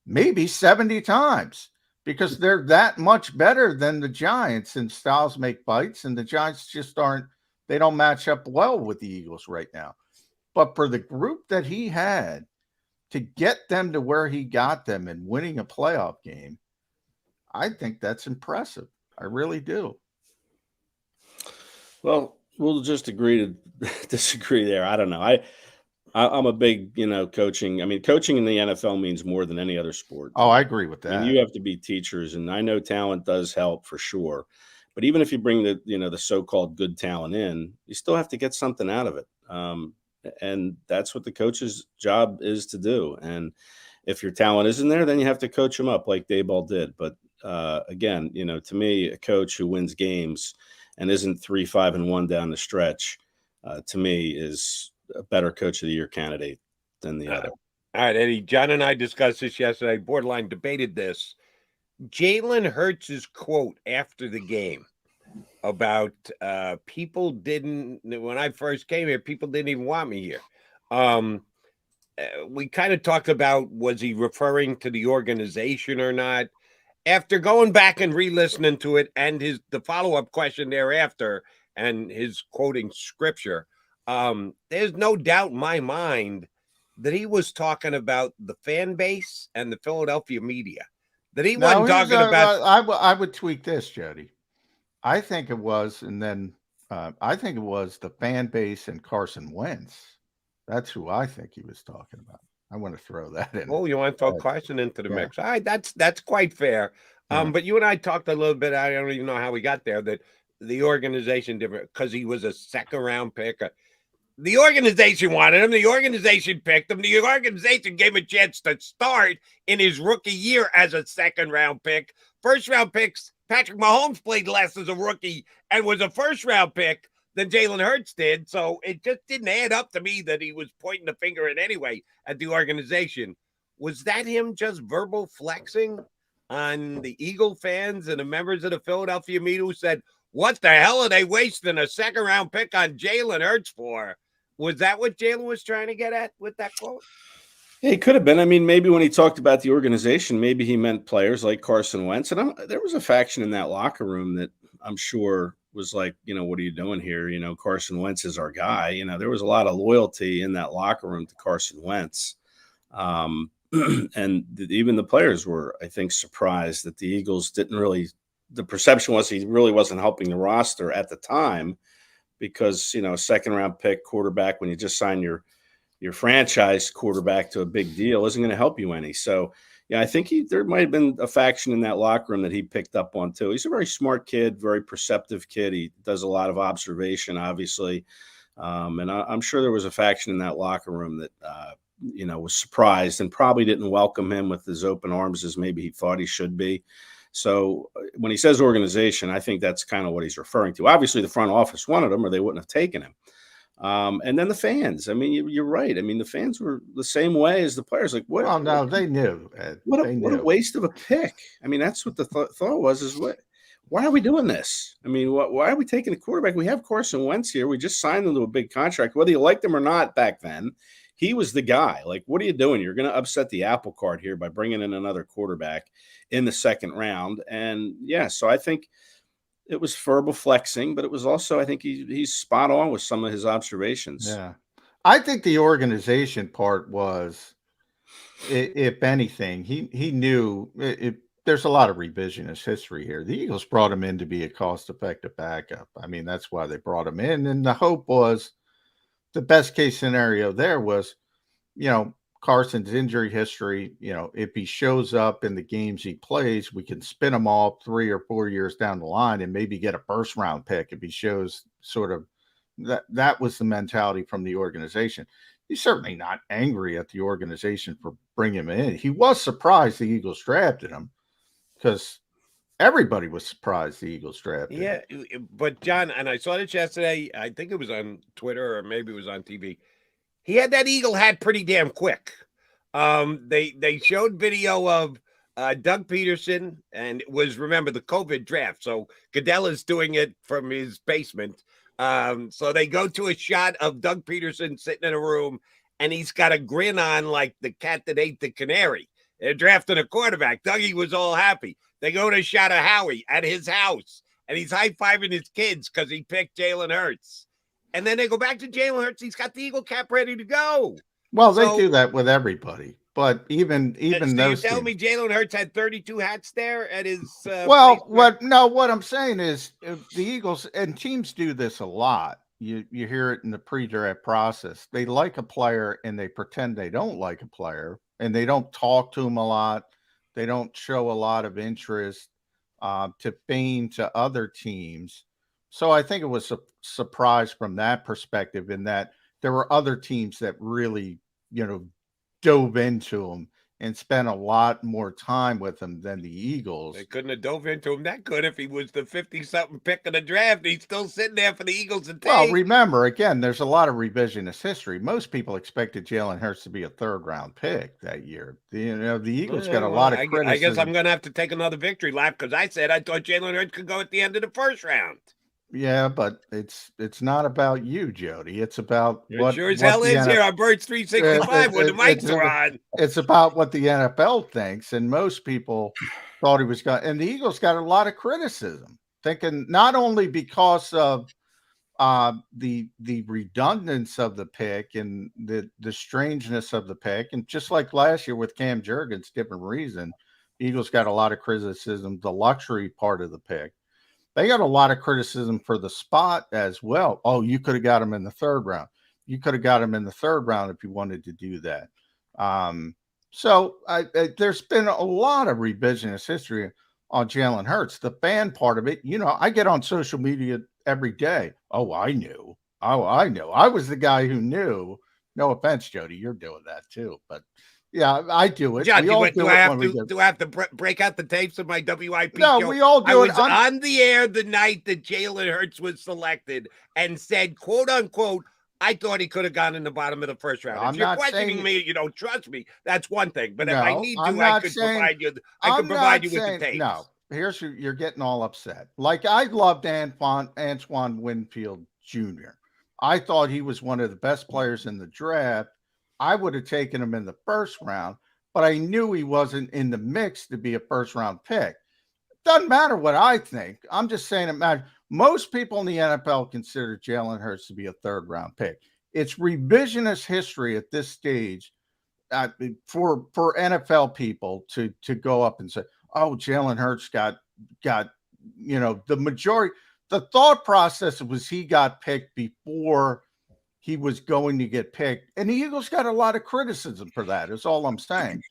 maybe 70 times. Because they're that much better than the Giants and styles make bites, and the Giants just they don't match up well with the Eagles right now. But for the group that he had to get them to where he got them and winning a playoff game, I think that's impressive. I really do. Well, we'll just agree to disagree there. I don't know. I'm a big, coaching. I mean, coaching in the NFL means more than any other sport. Oh, I agree with that. I mean, you have to be teachers, and I know talent does help for sure. But even if you bring the so-called good talent in, you still have to get something out of it. And that's what the coach's job is to do. And if your talent isn't there, then you have to coach them up like Daboll did. But again, to me, a coach who wins games and isn't 3-5-1 down the stretch, to me is a better Coach of the Year candidate than the other. All right, Eddie. John and I discussed this yesterday, borderline debated this. Jalen Hurts' quote after the game about people didn't, when I first came here, people didn't even want me here. We kind of talked about, was he referring to the organization or not? After going back and re-listening to it and the follow-up question thereafter and his quoting scripture, there's no doubt in my mind that he was talking about the fan base and the Philadelphia media. That he wasn't talking about. I would tweak this, Jody. I think it was, and then I think it was the fan base and Carson Wentz. That's who I think he was talking about. I want to throw that in. Oh, you want to throw Carson into the mix? All right, that's quite fair. But you and I talked a little bit. I don't even know how we got there. That the organization different because he was a second-round pick. The organization wanted him. The organization picked him. The organization gave him a chance to start in his rookie year as a second-round pick. First-round picks, Patrick Mahomes played less as a rookie and was a first-round pick than Jalen Hurts did. So it just didn't add up to me that he was pointing the finger in any way at the organization. Was that him just verbal flexing on the Eagle fans and the members of the Philadelphia media who said, what the hell are they wasting a second-round pick on Jalen Hurts for? Was that what Jalen was trying to get at with that quote? Yeah, he could have been. I mean, maybe when he talked about the organization, maybe he meant players like Carson Wentz. And there was a faction in that locker room that I'm sure was like, what are you doing here? Carson Wentz is our guy. There was a lot of loyalty in that locker room to Carson Wentz. And even the players were, I think, surprised that the Eagles didn't really the perception was he really wasn't helping the roster at the time because, a second round pick quarterback, when you just sign your franchise quarterback to a big deal, isn't going to help you any. So, yeah, I think there might have been a faction in that locker room that he picked up on too. He's a very smart kid, very perceptive kid. He does a lot of observation, obviously. And I'm sure there was a faction in that locker room that, was surprised and probably didn't welcome him with as open arms as maybe he thought he should be. So when he says organization, I think that's kind of what he's referring to. Obviously, the front office wanted him or they wouldn't have taken him. And then the fans. I mean, you're right. I mean, the fans were the same way as the players. Like, what? Oh, no, they knew. What a waste of a pick. I mean, that's what the thought was, is why are we doing this? I mean, why are we taking a quarterback? We have Carson Wentz here. We just signed him to a big contract. Whether you liked him or not back then, he was the guy. Like, what are you doing? You're going to upset the apple cart here by bringing in another quarterback in the second round. And, yeah, so I think it was verbal flexing, but it was also, I think he's spot on with some of his observations. Yeah. I think the organization part was, if anything, he knew there's a lot of revisionist history here. The Eagles brought him in to be a cost-effective backup. I mean, that's why they brought him in. And the hope was, the best case scenario there was, Carson's injury history, if he shows up in the games he plays, we can spin him off 3 or 4 years down the line and maybe get a first round pick if he shows sort of that was the mentality from the organization. He's certainly not angry at the organization for bringing him in. He was surprised the Eagles drafted him because everybody was surprised the Eagles drafted him. Yeah, but John, and I saw this yesterday, I think it was on Twitter or maybe it was on TV. He had that Eagle hat pretty damn quick. They showed video of Doug Peterson, and it was, remember, the COVID draft. So Goodell is doing it from his basement. So they go to a shot of Doug Peterson sitting in a room, and he's got a grin on like the cat that ate the canary. They're drafting a quarterback. Dougie was all happy. They go to a shot of Howie at his house, and he's high-fiving his kids because he picked Jalen Hurts. And then they go back to Jalen Hurts. He's got the Eagle cap ready to go. Well, they do that with everybody. But even those. You tell me Jalen Hurts had 32 hats there at his. What I'm saying is the Eagles and teams do this a lot. You hear it in the pre-draft process. They like a player and they pretend they don't like a player, and they don't talk to him a lot. They don't show a lot of interest to feign to other teams. So I think it was a surprise from that perspective, in that there were other teams that really, dove into him and spent a lot more time with him than the Eagles. They couldn't have dove into him that good if he was the 50-something pick of the draft. He's still sitting there for the Eagles to take. Well, remember, again, there's a lot of revisionist history. Most people expected Jalen Hurts to be a third-round pick that year. The Eagles got a lot of criticism. I guess I'm going to have to take another victory lap because I said I thought Jalen Hurts could go at the end of the first round. Yeah, but it's not about you, Jody. It's about what sure as hell is here on Birds 365 when the mics are on. It's about what the NFL thinks, and most people thought he was going. And the Eagles got a lot of criticism, thinking not only because of the redundance of the pick and the strangeness of the pick, and just like last year with Cam Jurgens, different reason, the Eagles got a lot of criticism, the luxury part of the pick. They got a lot of criticism for the spot as well. Oh, you could have got him in the third round. You could have got him in the third round if you wanted to do that. So there's been a lot of revisionist history on Jalen Hurts. The fan part of it, I get on social media every day. Oh, I knew. Oh, I know. I was the guy who knew. No offense, Jody. You're doing that too. But yeah, I do it. John, do I have to break out the tapes of my WIP show? No, we all do it. I was on the air the night that Jalen Hurts was selected and said, quote unquote, I thought he could have gone in the bottom of the first round. If you're questioning me, you don't trust me, that's one thing. But if I need to, I could provide you with the tapes. No, you're getting all upset. Like, I loved Antoine Winfield Jr. I thought he was one of the best players in the draft. I would have taken him in the first round, but I knew he wasn't in the mix to be a first-round pick. Doesn't matter what I think. I'm just saying it matters. Most people in the NFL consider Jalen Hurts to be a third-round pick. It's revisionist history at this stage for NFL people to go up and say, "Oh, Jalen Hurts got the thought process was he got picked before he was going to get picked. And the Eagles got a lot of criticism for that, is all I'm saying.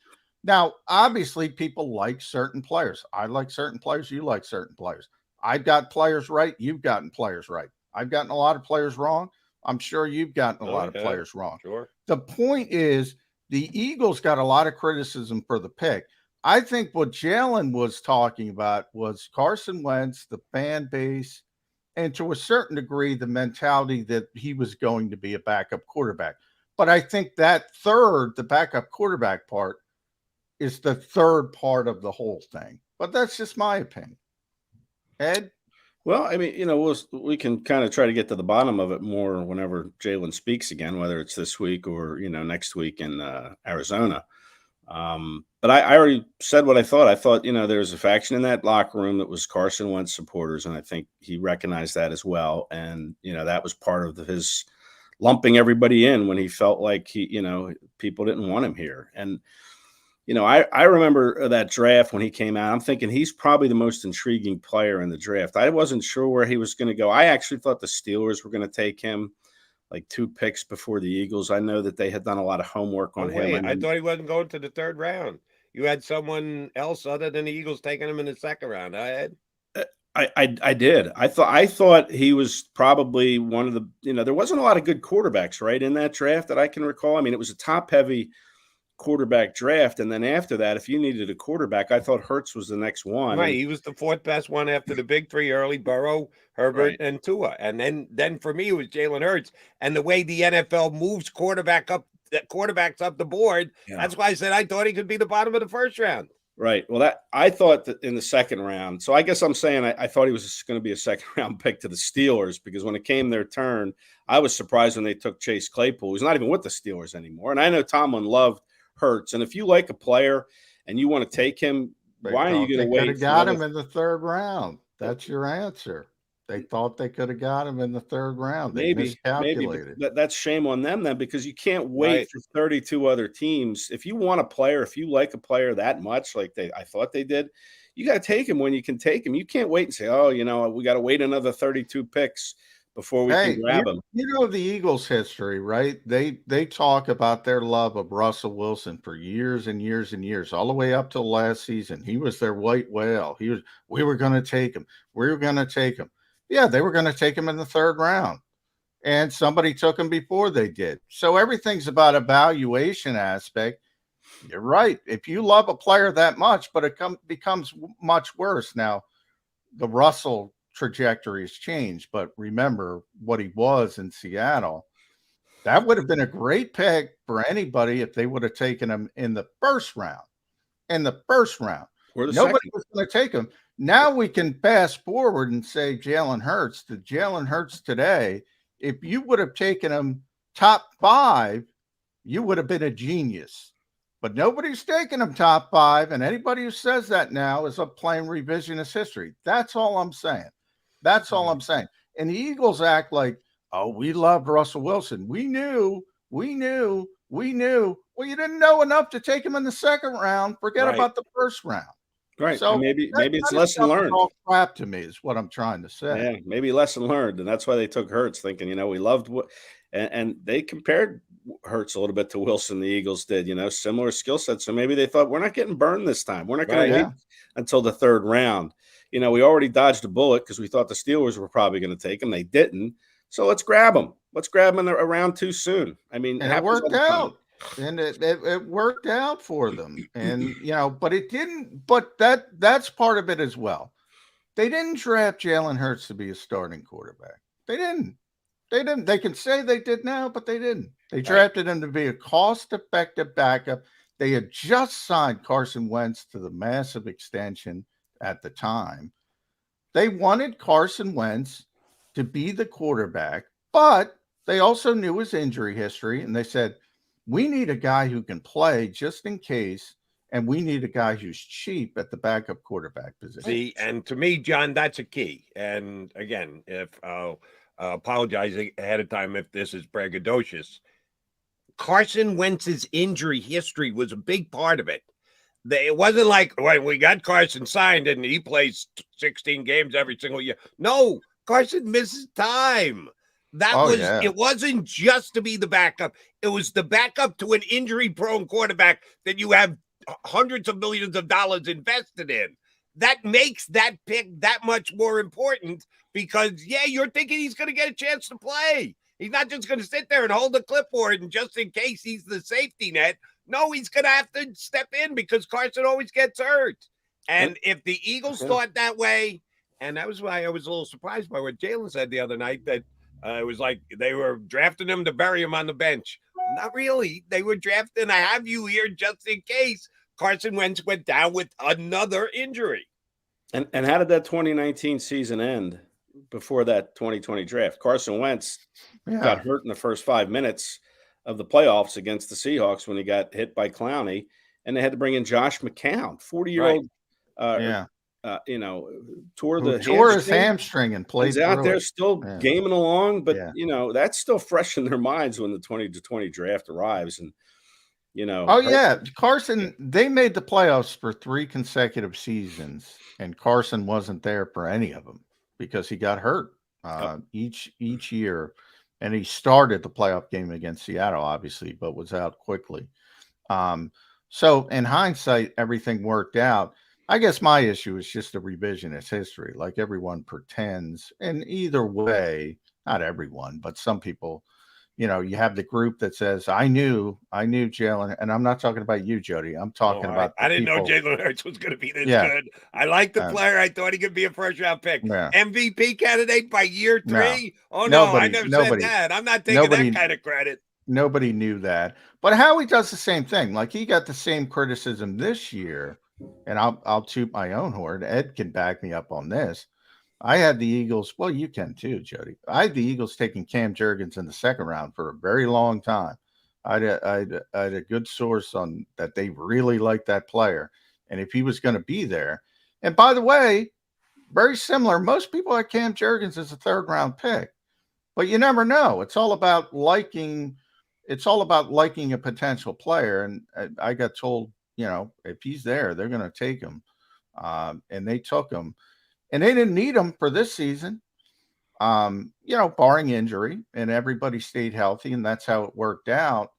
Now, obviously, people like certain players. I like certain players. You like certain players. I've got players right. You've gotten players right. I've gotten a lot of players wrong. I'm sure you've gotten a lot of players wrong. Sure. The point is, the Eagles got a lot of criticism for the pick. I think what Jalen was talking about was Carson Wentz, the fan base, and to a certain degree, the mentality that he was going to be a backup quarterback. But I think that the backup quarterback part, is the third part of the whole thing. But that's just my opinion. Ed? Well, I mean, we can kind of try to get to the bottom of it more whenever Jalen speaks again, whether it's this week or, next week in Arizona. But I already said what I thought. I thought, there was a faction in that locker room that was Carson Wentz supporters, and I think he recognized that as well. And, that was part of his lumping everybody in when he felt like people didn't want him here. And, I remember that draft when he came out. I'm thinking he's probably the most intriguing player in the draft. I wasn't sure where he was going to go. I actually thought the Steelers were going to take him like 2 picks before the Eagles. I know that they had done a lot of homework on him. I thought he wasn't going to the 3rd round. You had someone else other than the Eagles taking him in the 2nd round. I did. I thought he was probably one of the, there wasn't a lot of good quarterbacks, right, in that draft that I can recall. I mean, it was a top-heavy quarterback draft, and then after that, if you needed a quarterback, I thought Hurts was the next one. Right, he was the 4th best one after the big 3 early: Burrow, Herbert, and Tua. And then for me, it was Jalen Hurts. And the way the NFL moves quarterbacks up the board, that's why I said I thought he could be the bottom of the 1st round. Right. Well, I thought that in the 2nd round. So I guess I'm saying I thought he was going to be a 2nd round pick to the Steelers, because when it came their turn, I was surprised when they took Chase Claypool, who's not even with the Steelers anymore. And I know Tomlin loved Hurts, and if you like a player and you want to take him, why are you going to wait? They could have got him in the 3rd round. That's your answer. They thought they could have got him in the 3rd round. They miscalculated. Maybe that's shame on them then, because you can't wait for 32 other teams. If you want a player, if you like a player that much, like I thought they did, you got to take him when you can take him. You can't wait and say, oh, we got to wait another 32 picks before we can grab him. You know the Eagles' history, right? They talk about their love of Russell Wilson for years and years and years, all the way up till last season. He was their white whale. We were going to take him. We were going to take him. Yeah, they were going to take him in the 3rd round, and somebody took him before they did. So everything's about a valuation aspect. You're right. If you love a player that much, but it becomes much worse. Now, the Russell trajectory has changed, but remember what he was in Seattle. That would have been a great pick for anybody if they would have taken him in the 1st round. Nobody was going to take him. Now we can fast forward and say Jalen Hurts. The Jalen Hurts today, if you would have taken him top 5, you would have been a genius. But nobody's taking him top 5, and anybody who says that now is playing revisionist history. That's all I'm saying. That's all I'm saying. And the Eagles act like, oh, we loved Russell Wilson. We knew. Well, you didn't know enough to take him in the 2nd round. Forget about the 1st round. Right. So maybe it's lesson learned. All crap to me is what I'm trying to say. Yeah, maybe lesson learned. And that's why they took Hurts, thinking, we loved and they compared Hurts a little bit to Wilson, the Eagles did, similar skill sets. So maybe they thought, we're not getting burned this time. We're not going to wait until the 3rd round. We already dodged a bullet because we thought the Steelers were probably going to take him. They didn't. So let's grab them. Let's grab them in a round too soon. I mean, and it worked out. And it worked out for them. And, but it didn't. But that's part of it as well. They didn't draft Jalen Hurts to be a starting quarterback. They didn't. They can say they did now, but they didn't. They drafted him to be a cost-effective backup. They had just signed Carson Wentz to the massive extension at the time. They wanted Carson Wentz to be the quarterback, but they also knew his injury history, and they said, we need a guy who can play just in case, and we need a guy who's cheap at the backup quarterback position. See, and to me, John, that's a key. And again, if apologizing ahead of time if this is braggadocious, Carson Wentz's injury history was a big part of it. It wasn't like when we got Carson signed and he plays 16 games every single year. No, Carson misses time. It wasn't just to be the backup. It was the backup to an injury-prone quarterback that you have hundreds of millions of dollars invested in. That makes that pick that much more important because, you're thinking he's going to get a chance to play. He's not just going to sit there and hold the clipboard and just in case he's the safety net. No, he's going to have to step in because Carson always gets hurt. And if the Eagles thought that way, and that was why I was a little surprised by what Jalen said the other night, that it was like they were drafting him to bury him on the bench. Not really. They were drafting, I have you here just in case Carson Wentz went down with another injury. And how did that 2019 season end before that 2020 draft? Carson Wentz got hurt in the first 5 minutes of the playoffs against the Seahawks when he got hit by Clowney, and they had to bring in Josh McCown, 40-year-old, tore his hamstring and played. He's out there still gaming along, but that's still fresh in their minds when the 2020 draft arrives. And Carson, they made the playoffs for 3 consecutive seasons, and Carson wasn't there for any of them because he got hurt each year. And he started the playoff game against Seattle, obviously, but was out quickly. So in hindsight, everything worked out. I guess my issue is just a revisionist history. Like everyone pretends, and either way, not everyone, but some people, you have the group that says, I knew Jalen, and I'm not talking about you, Jody. I'm talking about I didn't know Jalen Hurts was going to be this good. I like the player. I thought he could be a first-round pick. MVP candidate by year 3? No. I never said that. I'm not taking that kind of credit. Nobody knew that. But Howie does the same thing. Like he got the same criticism this year, and I'll toot my own horn. Ed can back me up on this. I had the Eagles. Well, you can too, Jody. I had the Eagles taking Cam Jurgens in the second round for a very long time. I had a good source on that. They really liked that player. And if he was going to be there, and by the way, very similar. Most people had Cam Jurgens as a 3rd round pick, but you never know. It's all about liking. It's all about liking a potential player. And I got told, if he's there, they're going to take him. And they took him. And they didn't need him for this season, barring injury, and everybody stayed healthy, and that's how it worked out.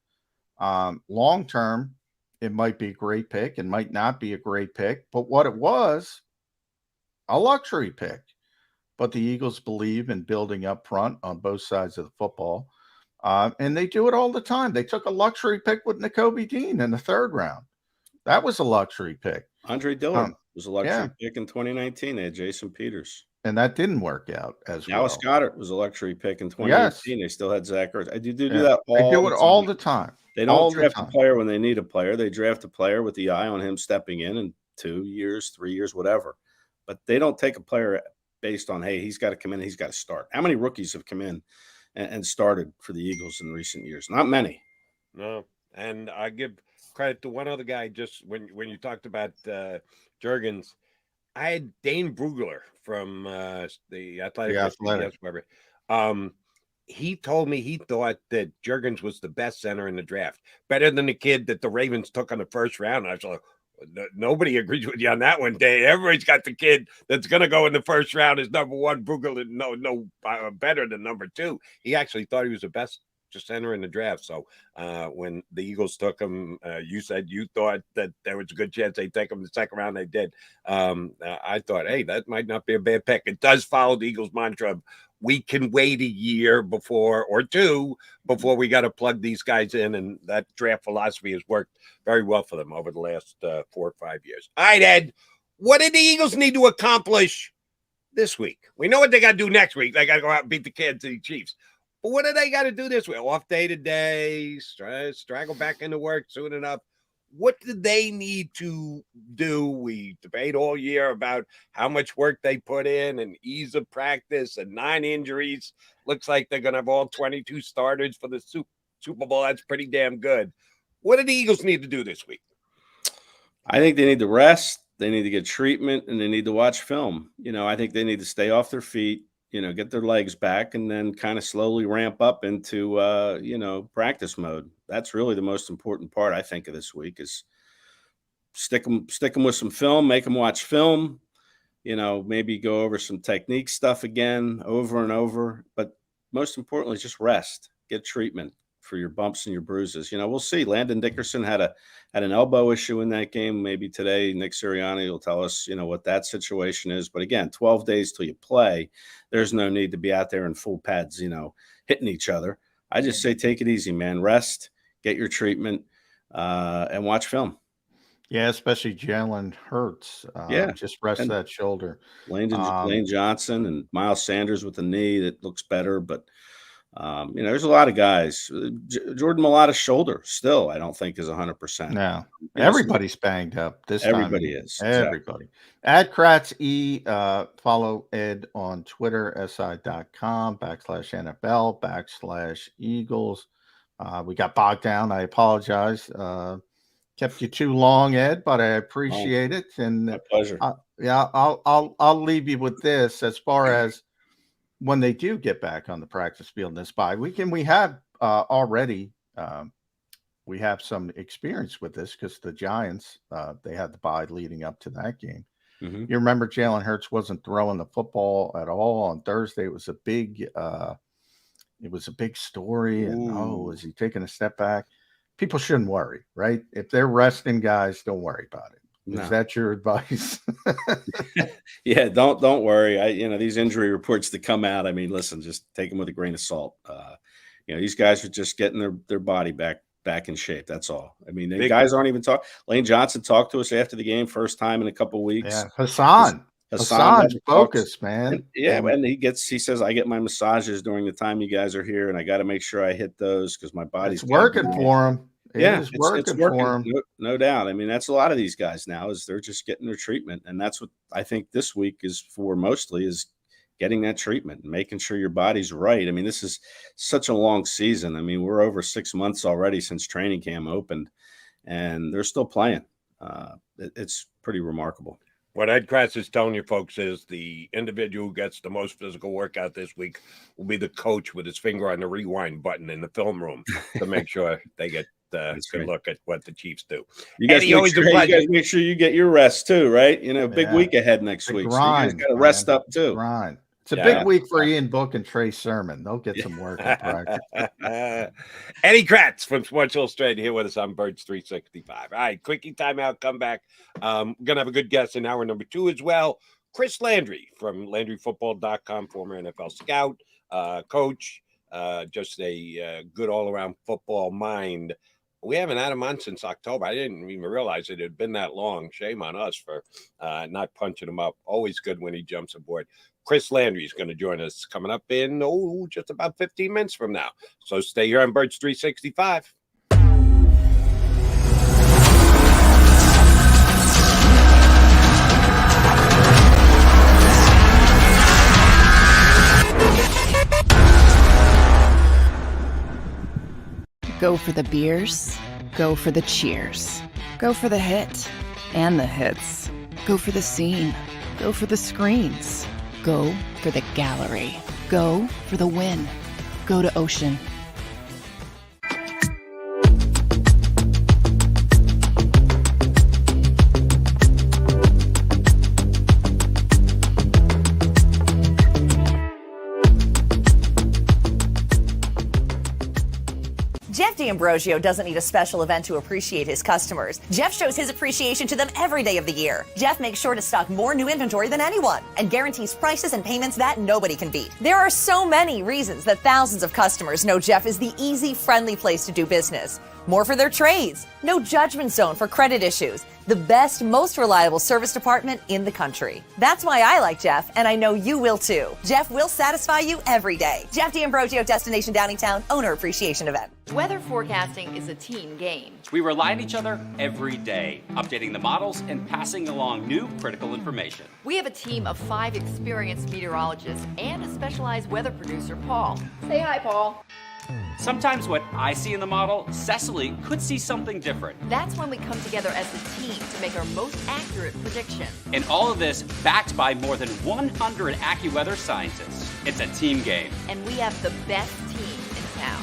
Long term, it might be a great pick, and might not be a great pick, but what it was, a luxury pick. But the Eagles believe in building up front on both sides of the football, and they do it all the time. They took a luxury pick with Nakobe Dean in the 3rd round. That was a luxury pick. Andre Dillon was a luxury pick in 2019. They had Jason Peters. And that didn't work out as well. Dallas Goedert was a luxury pick in 2018. They still had Zach Ertz. They do that all the time. They don't draft a player when they need a player. They draft a player with the eye on him stepping in 2 years, 3 years, whatever. But they don't take a player based on, hey, he's got to come in, he's got to start. How many rookies have come in and started for the Eagles in recent years? Not many. No. And I give credit to one other guy. Just when you talked about Jurgens, I had Dane Brugler from the Athletic. He told me he thought that Jurgens was the best center in the draft, better than the kid that the Ravens took on the 1st round. I was like, nobody agrees with you on that one, Dave. Everybody's got the kid that's going to go in the 1st round as number 1. Brugler, no better than number 2. He actually thought he was the best center in the draft. So when the Eagles took him, you said you thought that there was a good chance they'd take him the 2nd round. They did. I thought, hey, that might not be a bad pick. It does follow the Eagles' mantra of we can wait a year or 2 before we got to plug these guys in, and that draft philosophy has worked very well for them over the last 4 or 5 years. All right, Ed, what did the Eagles need to accomplish this week? We know what they got to do next week. They got to go out and beat the Kansas City Chiefs. But what do they got to do this week? Off day today, straggle back into work soon enough. What do they need to do? We debate all year about how much work they put in and ease of practice and 9 injuries. Looks like they're going to have all 22 starters for the Super Bowl. That's pretty damn good. What do the Eagles need to do this week? I think they need to rest. They need to get treatment, and they need to watch film. I think they need to stay off their feet, get their legs back, and then kind of slowly ramp up into, practice mode. That's really the most important part, I think, of this week is stick them with some film, make them watch film, maybe go over some technique stuff again over and over. But most importantly, just rest, get treatment for your bumps and your bruises. We'll see. Landon Dickerson had an elbow issue in that game. Maybe today Nick Sirianni will tell us, what that situation is. But again, 12 days till you play, there's no need to be out there in full pads, hitting each other. I just say take it easy, man. Rest, get your treatment, and watch film. Yeah, especially Jalen Hurts. Just rest that shoulder. Lane Johnson and Miles Sanders with the knee that looks better, but there's a lot of guys. Jordan Mailata's shoulder still, I don't think, is 100%. No, everybody's banged up this time. Everybody is. Everybody. At Kratz E, follow Ed on Twitter, si.com/NFL/Eagles. We got bogged down. I apologize. Kept you too long, Ed, but I appreciate it. And my pleasure. I'll leave you with this as far as when they do get back on the practice field in this bye weekend. We have already we have some experience with this because the Giants they had the bye leading up to that game. Mm-hmm. You remember Jalen Hurts wasn't throwing the football at all on Thursday. It was a big story. And is he taking a step back? People shouldn't worry, right? If they're resting guys, don't worry about it. No. Is that your advice? Yeah, don't worry. These injury reports that come out, listen, just take them with a grain of salt. These guys are just getting their body back in shape. That's all. The guys aren't even talking. Lane Johnson talked to us after the game, first time in a couple weeks. Yeah, Hassan's focused, man. And he says, I get my massages during the time you guys are here, and I got to make sure I hit those because my body's working for him. It's working for him. No doubt. That's a lot of these guys now is they're just getting their treatment. And that's what I think this week is for mostly is getting that treatment and making sure your body's right. This is such a long season. We're over 6 months already since training camp opened, and they're still playing. It's pretty remarkable. What Ed Kratz is telling you folks is the individual who gets the most physical workout this week will be the coach with his finger on the rewind button in the film room to make sure they get a good look at what the Chiefs do. You guys make sure you get your rest too, right? Big week ahead next week. Grind, so you guys got to rest up too. Grind. It's a big week for Ian Book and Trey Sermon. They'll get some work in practice. Eddie Kratz from Sports Illustrated here with us on Birds 365. All right, quickie timeout, come back. We're going to have a good guest in hour number 2 as well. Chris Landry from LandryFootball.com, former NFL scout, coach, just a good all-around football mind. We haven't had him on since October. I didn't even realize it had been that long. Shame on us for not punching him up. Always good when he jumps aboard. Chris Landry is going to join us coming up in, just about 15 minutes from now. So stay here on Birds 365. Go for the beers, go for the cheers, go for the hit and the hits, go for the scene, go for the screens, go for the gallery, go for the win, go to Ocean. Jeff D'Ambrosio doesn't need a special event to appreciate his customers. Jeff shows his appreciation to them every day of the year. Jeff makes sure to stock more new inventory than anyone and guarantees prices and payments that nobody can beat. There are so many reasons that thousands of customers know Jeff is the easy, friendly place to do business. More for their trades, no judgment zone for credit issues, the best, most reliable service department in the country. That's why I like Jeff, and I know you will too. Jeff will satisfy you every day. Jeff D'Ambrosio, Destination Downingtown, Owner Appreciation Event. Weather forecasting is a team game. We rely on each other every day, updating the models and passing along new critical information. We have a team of 5 experienced meteorologists and a specialized weather producer, Paul. Say hi, Paul. Sometimes what I see in the model, Cecily could see something different. That's when we come together as a team to make our most accurate prediction. And all of this backed by more than 100 AccuWeather scientists. It's a team game. And we have the best team in town.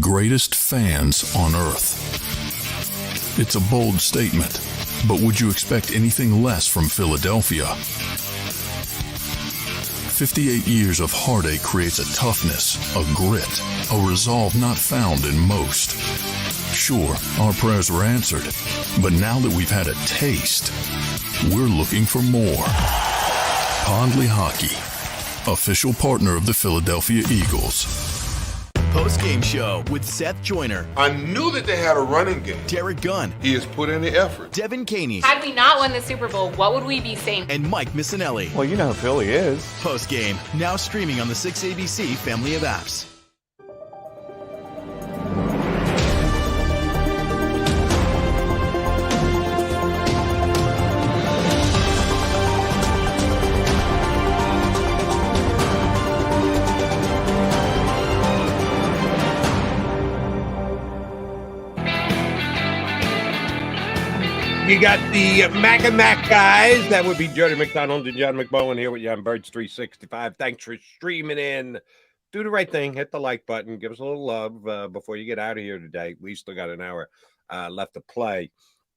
greatest fans on earth. It's a bold statement, but would you expect anything less from Philadelphia? 58 years of heartache creates a toughness, a grit, a resolve not found in most. Sure, our prayers were answered, but now that we've had a taste, we're looking for more. Pondley Hockey, official partner of the Philadelphia Eagles. Post-game show with Seth Joyner. I knew that they had a running game. Derek Gunn. He has put in the effort. Devin Caney. Had we not won the Super Bowl, what would we be saying? And Mike Missinelli. Well, you know who Philly is. Post-game, now streaming on the 6ABC family of apps. You got the Mac and Mac guys. That would be Jody McDonald and John McMullen here with you on Birds 365. Thanks for streaming in. Do the right thing. Hit the like button. Give us a little love before you get out of here today. We still got an hour left to play.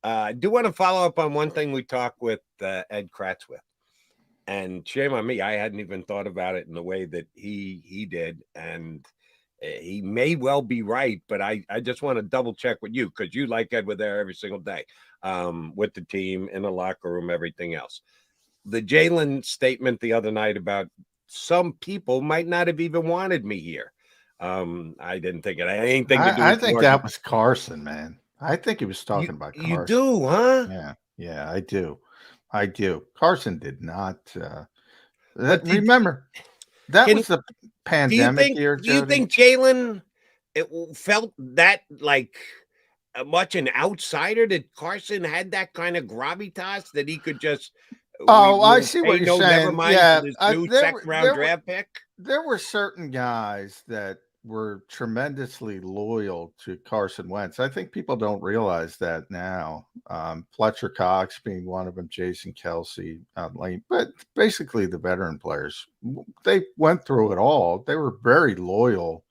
I do want to follow up on one thing we talked with Ed Kratz with. And shame on me. I hadn't even thought about it in the way that he did. And he may well be right, but I just want to double check with you because you, like Ed, were there every single day with the team, in the locker room, everything else. The Jalen statement the other night about some people might not have even wanted me here. I didn't think it had anything to do with I think that was Carson, man. I think he was talking about Carson. You do, huh? Yeah, I do. Carson did not. Remember, that was the pandemic year. Do you think Jalen felt that like much an outsider, that Carson had that kind of gravitas that he could just? I see what you're saying. Never mind, yeah, this new second-round draft pick. There were certain guys that were tremendously loyal to Carson Wentz. I think people don't realize that now. Fletcher Cox being one of them, Jason Kelsey, but basically the veteran players, they went through it all. They were very loyal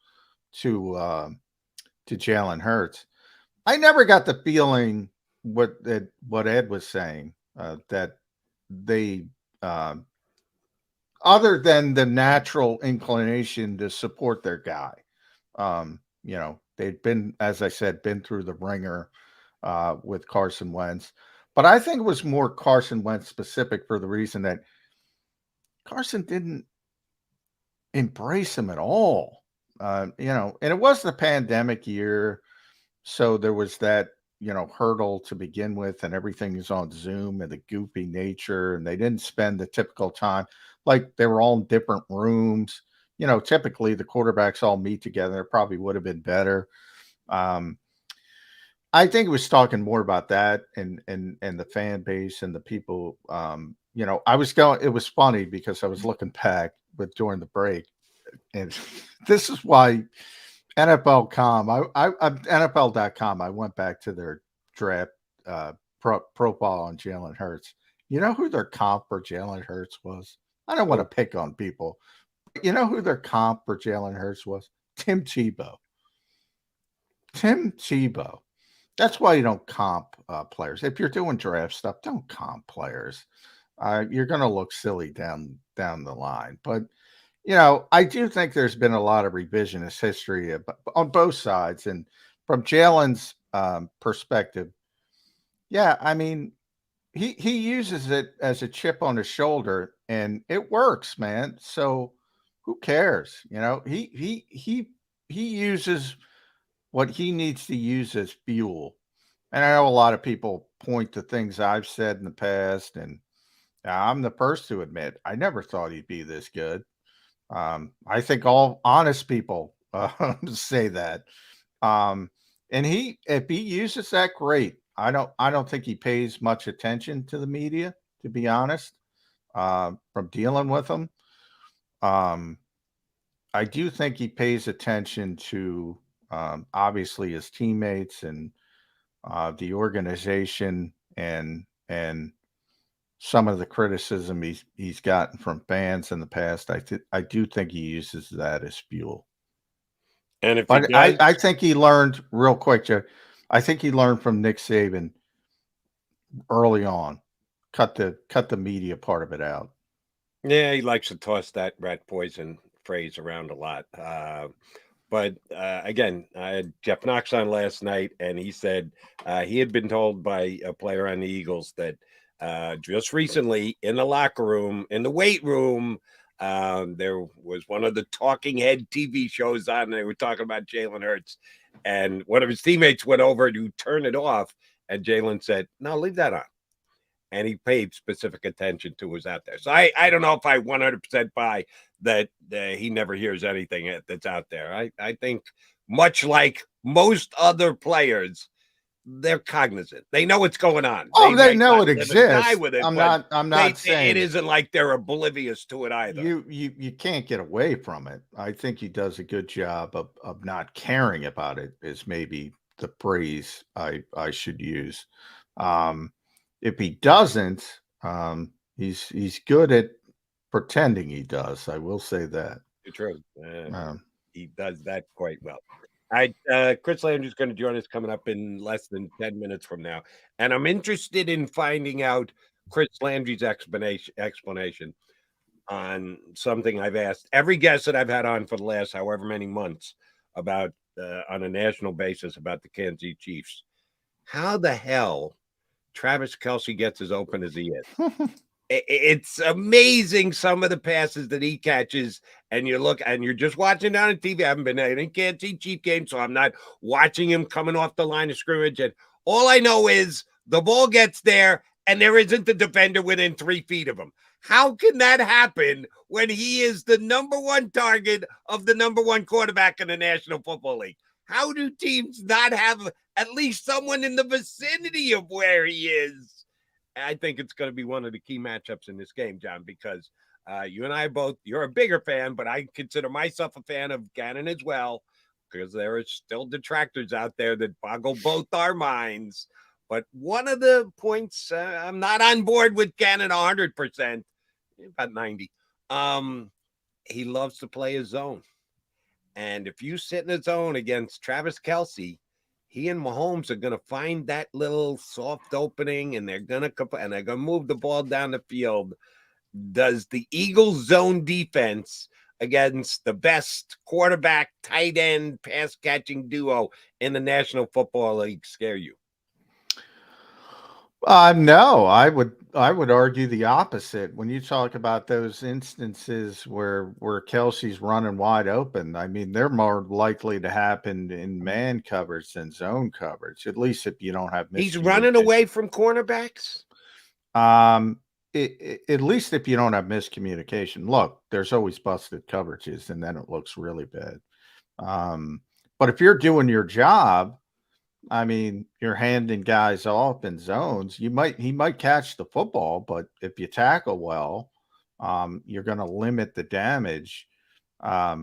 to Jalen Hurts. I never got the feeling what Ed was saying that they other than the natural inclination to support their guy. They'd been, as I said, been through the ringer with Carson Wentz. But I think it was more Carson Wentz specific for the reason that Carson didn't embrace him at all. And it was the pandemic year. So there was that, hurdle to begin with, and everything is on Zoom and the goofy nature, and they didn't spend the typical time. Like they were all in different rooms. Typically the quarterbacks all meet together. It probably would have been better. I think it was talking more about that and the fan base and the people. It was funny because I was looking back during the break, and this is why NFL.com, NFL.com, I went back to their draft profile on Jalen Hurts. You know who their comp for Jalen Hurts was? I don't want to pick on people. You know who their comp for Jalen Hurts was? Tim Tebow. Tim Tebow. That's why you don't comp players. If you're doing draft stuff, don't comp players. You're going to look silly down the line. But, I do think there's been a lot of revisionist history on both sides. And from Jalen's perspective, he uses it as a chip on his shoulder, and it works, man. So who cares? He uses what he needs to use as fuel. And I know a lot of people point to things I've said in the past, and I'm the first to admit I never thought he'd be this good. I think all honest people say that. And if he uses that, great. I don't think he pays much attention to the media, to be honest, from dealing with them. I do think he pays attention to obviously his teammates and the organization and some of the criticism he's gotten from fans in the past. I do think he uses that as fuel. And if But he does, I think he learned real quick, Joe. I think he learned from Nick Saban early on. Cut the media part of it out. yeah, he likes to toss that rat poison phrase around a lot. But again, I had Jeff Knox on last night, and he said he had been told by a player on the Eagles that just recently in the locker room, in the weight room, there was one of the talking head TV shows on, and they were talking about Jalen Hurts. And one of his teammates went over to turn it off, and Jalen said, "No, leave that on." And he paid specific attention to who was out there. So I don't know if I 100% buy that he never hears anything that's out there. I think much like most other players, they're cognizant. They know what's going on. Oh, they might know not it live and die exists. with it, I'm but not saying it isn't like they're oblivious to it either. you can't get away from it. I think he does a good job of not caring about it, is maybe the phrase I should use. If he doesn't, he's good at pretending he does. I will say that. True. He does that quite well. Chris Landry's going to join us coming up in less than 10 minutes from now. And I'm interested in finding out Chris Landry's explanation on something I've asked every guest that I've had on for the last however many months about on a national basis about the Kansas City Chiefs. How the hell Travis Kelce gets as open as he is? It's amazing some of the passes that he catches, and you're just watching down on TV. I haven't been at any Kansas City Chief game, so I'm not watching him coming off the line of scrimmage. And all I know is the ball gets there, and there isn't the defender within 3 feet of him. How can that happen when he is the number one target of the number one quarterback in the National Football League? How do teams not have at least someone in the vicinity of where he is? I think it's going to be one of the key matchups in this game, John, because you and I both, you're a bigger fan, but I consider myself a fan of Gannon as well, because there are still detractors out there that boggle both our minds. But one of the points, I'm not on board with Gannon 100%, about 90. He loves to play his zone. And if you sit in a zone against Travis Kelce, he and Mahomes are going to find that little soft opening, and they're going to move the ball down the field. Does the Eagles zone defense against the best quarterback, tight end, pass catching duo in the National Football League scare you? No, I would argue the opposite. When you talk about those instances where Kelsey's running wide open, I mean, they're more likely to happen in man coverage than zone coverage, at least if you don't have he's running away from cornerbacks. At least if you don't have miscommunication. Look, there's always busted coverages, and then it looks really bad. But if you're doing your job, I mean, you're handing guys off in zones. He might catch the football, but if you tackle well, you're going to limit the damage. I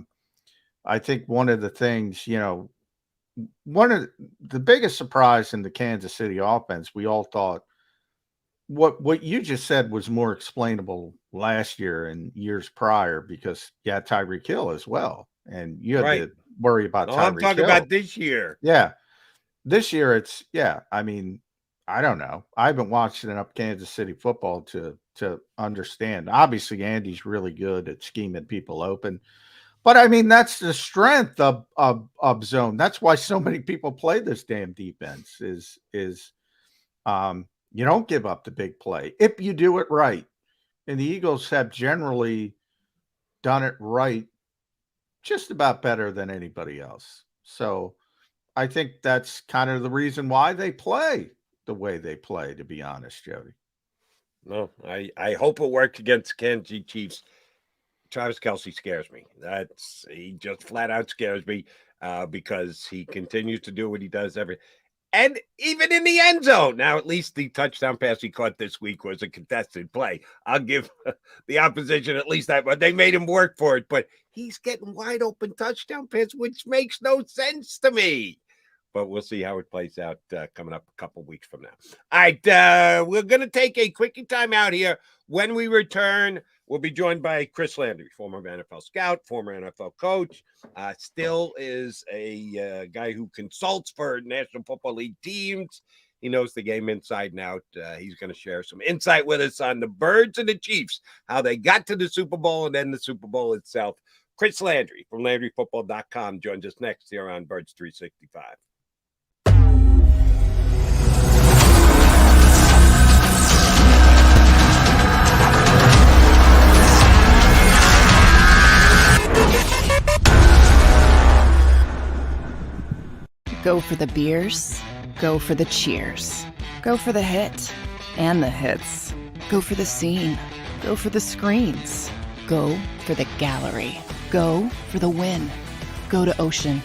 think one of the things, one of the biggest surprise in the Kansas City offense, we all thought what you just said was more explainable last year and years prior, because you had Tyreek Hill as well, and you had to worry about Tyreek I'm talking Hill. about this year. Yeah. This year, I mean, I don't know. I haven't watched enough Kansas City football to understand. Obviously, Andy's really good at scheming people open. But, I mean, that's the strength of zone. That's why so many people play this damn defense is you don't give up the big play if you do it right. And the Eagles have generally done it right just about better than anybody else. So I think that's kind of the reason why they play the way they play, to be honest, Jody. No, I hope it worked against Kansas City Chiefs. Travis Kelce scares me. He just flat out scares me because he continues to do what he does and even in the end zone. Now, at least the touchdown pass he caught this week was a contested play. I'll give the opposition at least that, but they made him work for it. But he's getting wide open touchdown pass, which makes no sense to me. But we'll see how it plays out coming up a couple weeks from now. All right, we're going to take a quickie time out here. When we return, We'll be joined by Chris Landry, former NFL scout, former NFL coach, still is a guy who consults for National Football League teams. He knows the game inside and out. He's going to share some insight with us on the Birds and the Chiefs, how they got to the Super Bowl and then the Super Bowl itself. Chris Landry from LandryFootball.com joins us next here on Birds 365. Go for the beers, go for the cheers, go for the hit and the hits, go for the scene, go for the screens, go for the gallery, go for the win, go to Ocean.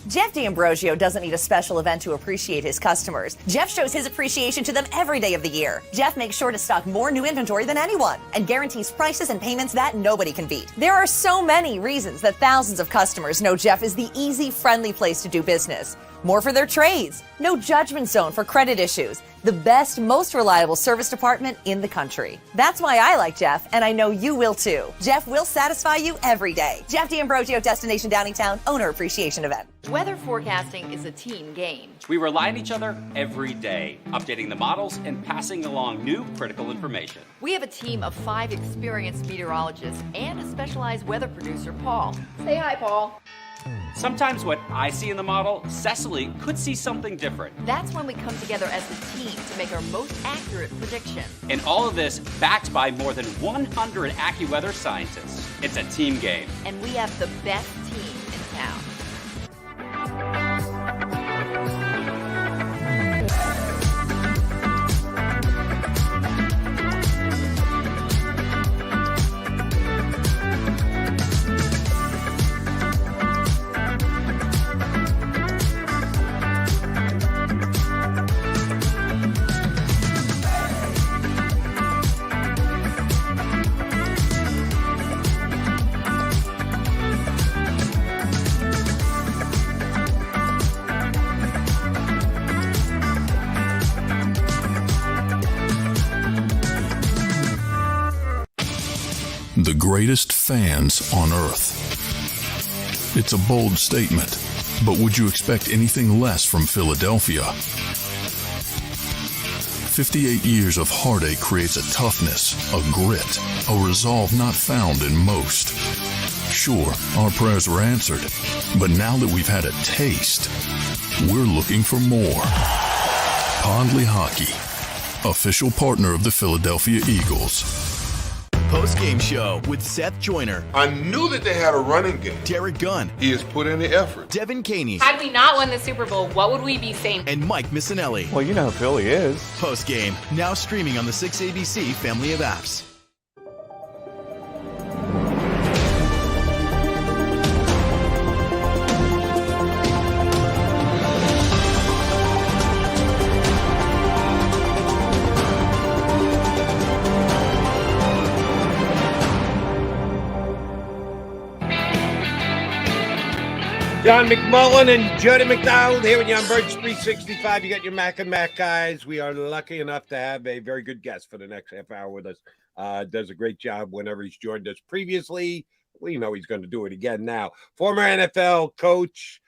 Jeff D'Ambrosio doesn't need a special event to appreciate his customers. Jeff shows his appreciation to them every day of the year. Jeff makes sure to stock more new inventory than anyone and guarantees prices and payments that nobody can beat. There are so many reasons that thousands of customers know Jeff is the easy, friendly place to do business. More for their trades, no judgment zone for credit issues, the best, most reliable service department in the country. That's why I like Jeff, and I know you will too. Jeff will satisfy you every day. Jeff D'Ambrosio, Destination Downingtown, Owner Appreciation Event. Weather forecasting is a team game. We rely on each other every day, updating the models and passing along new critical information. We have a team of 5 experienced meteorologists and a specialized weather producer, Paul. Say hi, Paul. Sometimes what I see in the model, Cecily could see something different. That's when we come together as a team to make our most accurate prediction. And all of this backed by more than 100 AccuWeather scientists. It's a team game. And we have the best team in town. The greatest fans on earth. It's a bold statement, but would you expect anything less from Philadelphia? 58 years of heartache creates a toughness, a grit, a resolve not found in most. Sure, our prayers were answered, but now that we've had a taste, we're looking for more. Pondley Hockey, official partner of the Philadelphia Eagles. Post-game show with Seth Joyner. I knew that they had a running game. Derek Gunn. He has put in the effort. Devin Caney. Had we not won the Super Bowl, what would we be saying? And Mike Missinelli. Well, you know who Philly is. Post-game, now streaming on the 6ABC family of apps. John McMullen and Jody McDonald here with you on Birds 365. You got your Mac and Mac guys. We are lucky enough to have a very good guest for the next half hour with us. Does a great job whenever he's joined us previously. We know he's going to do it again now. Former NFL coach,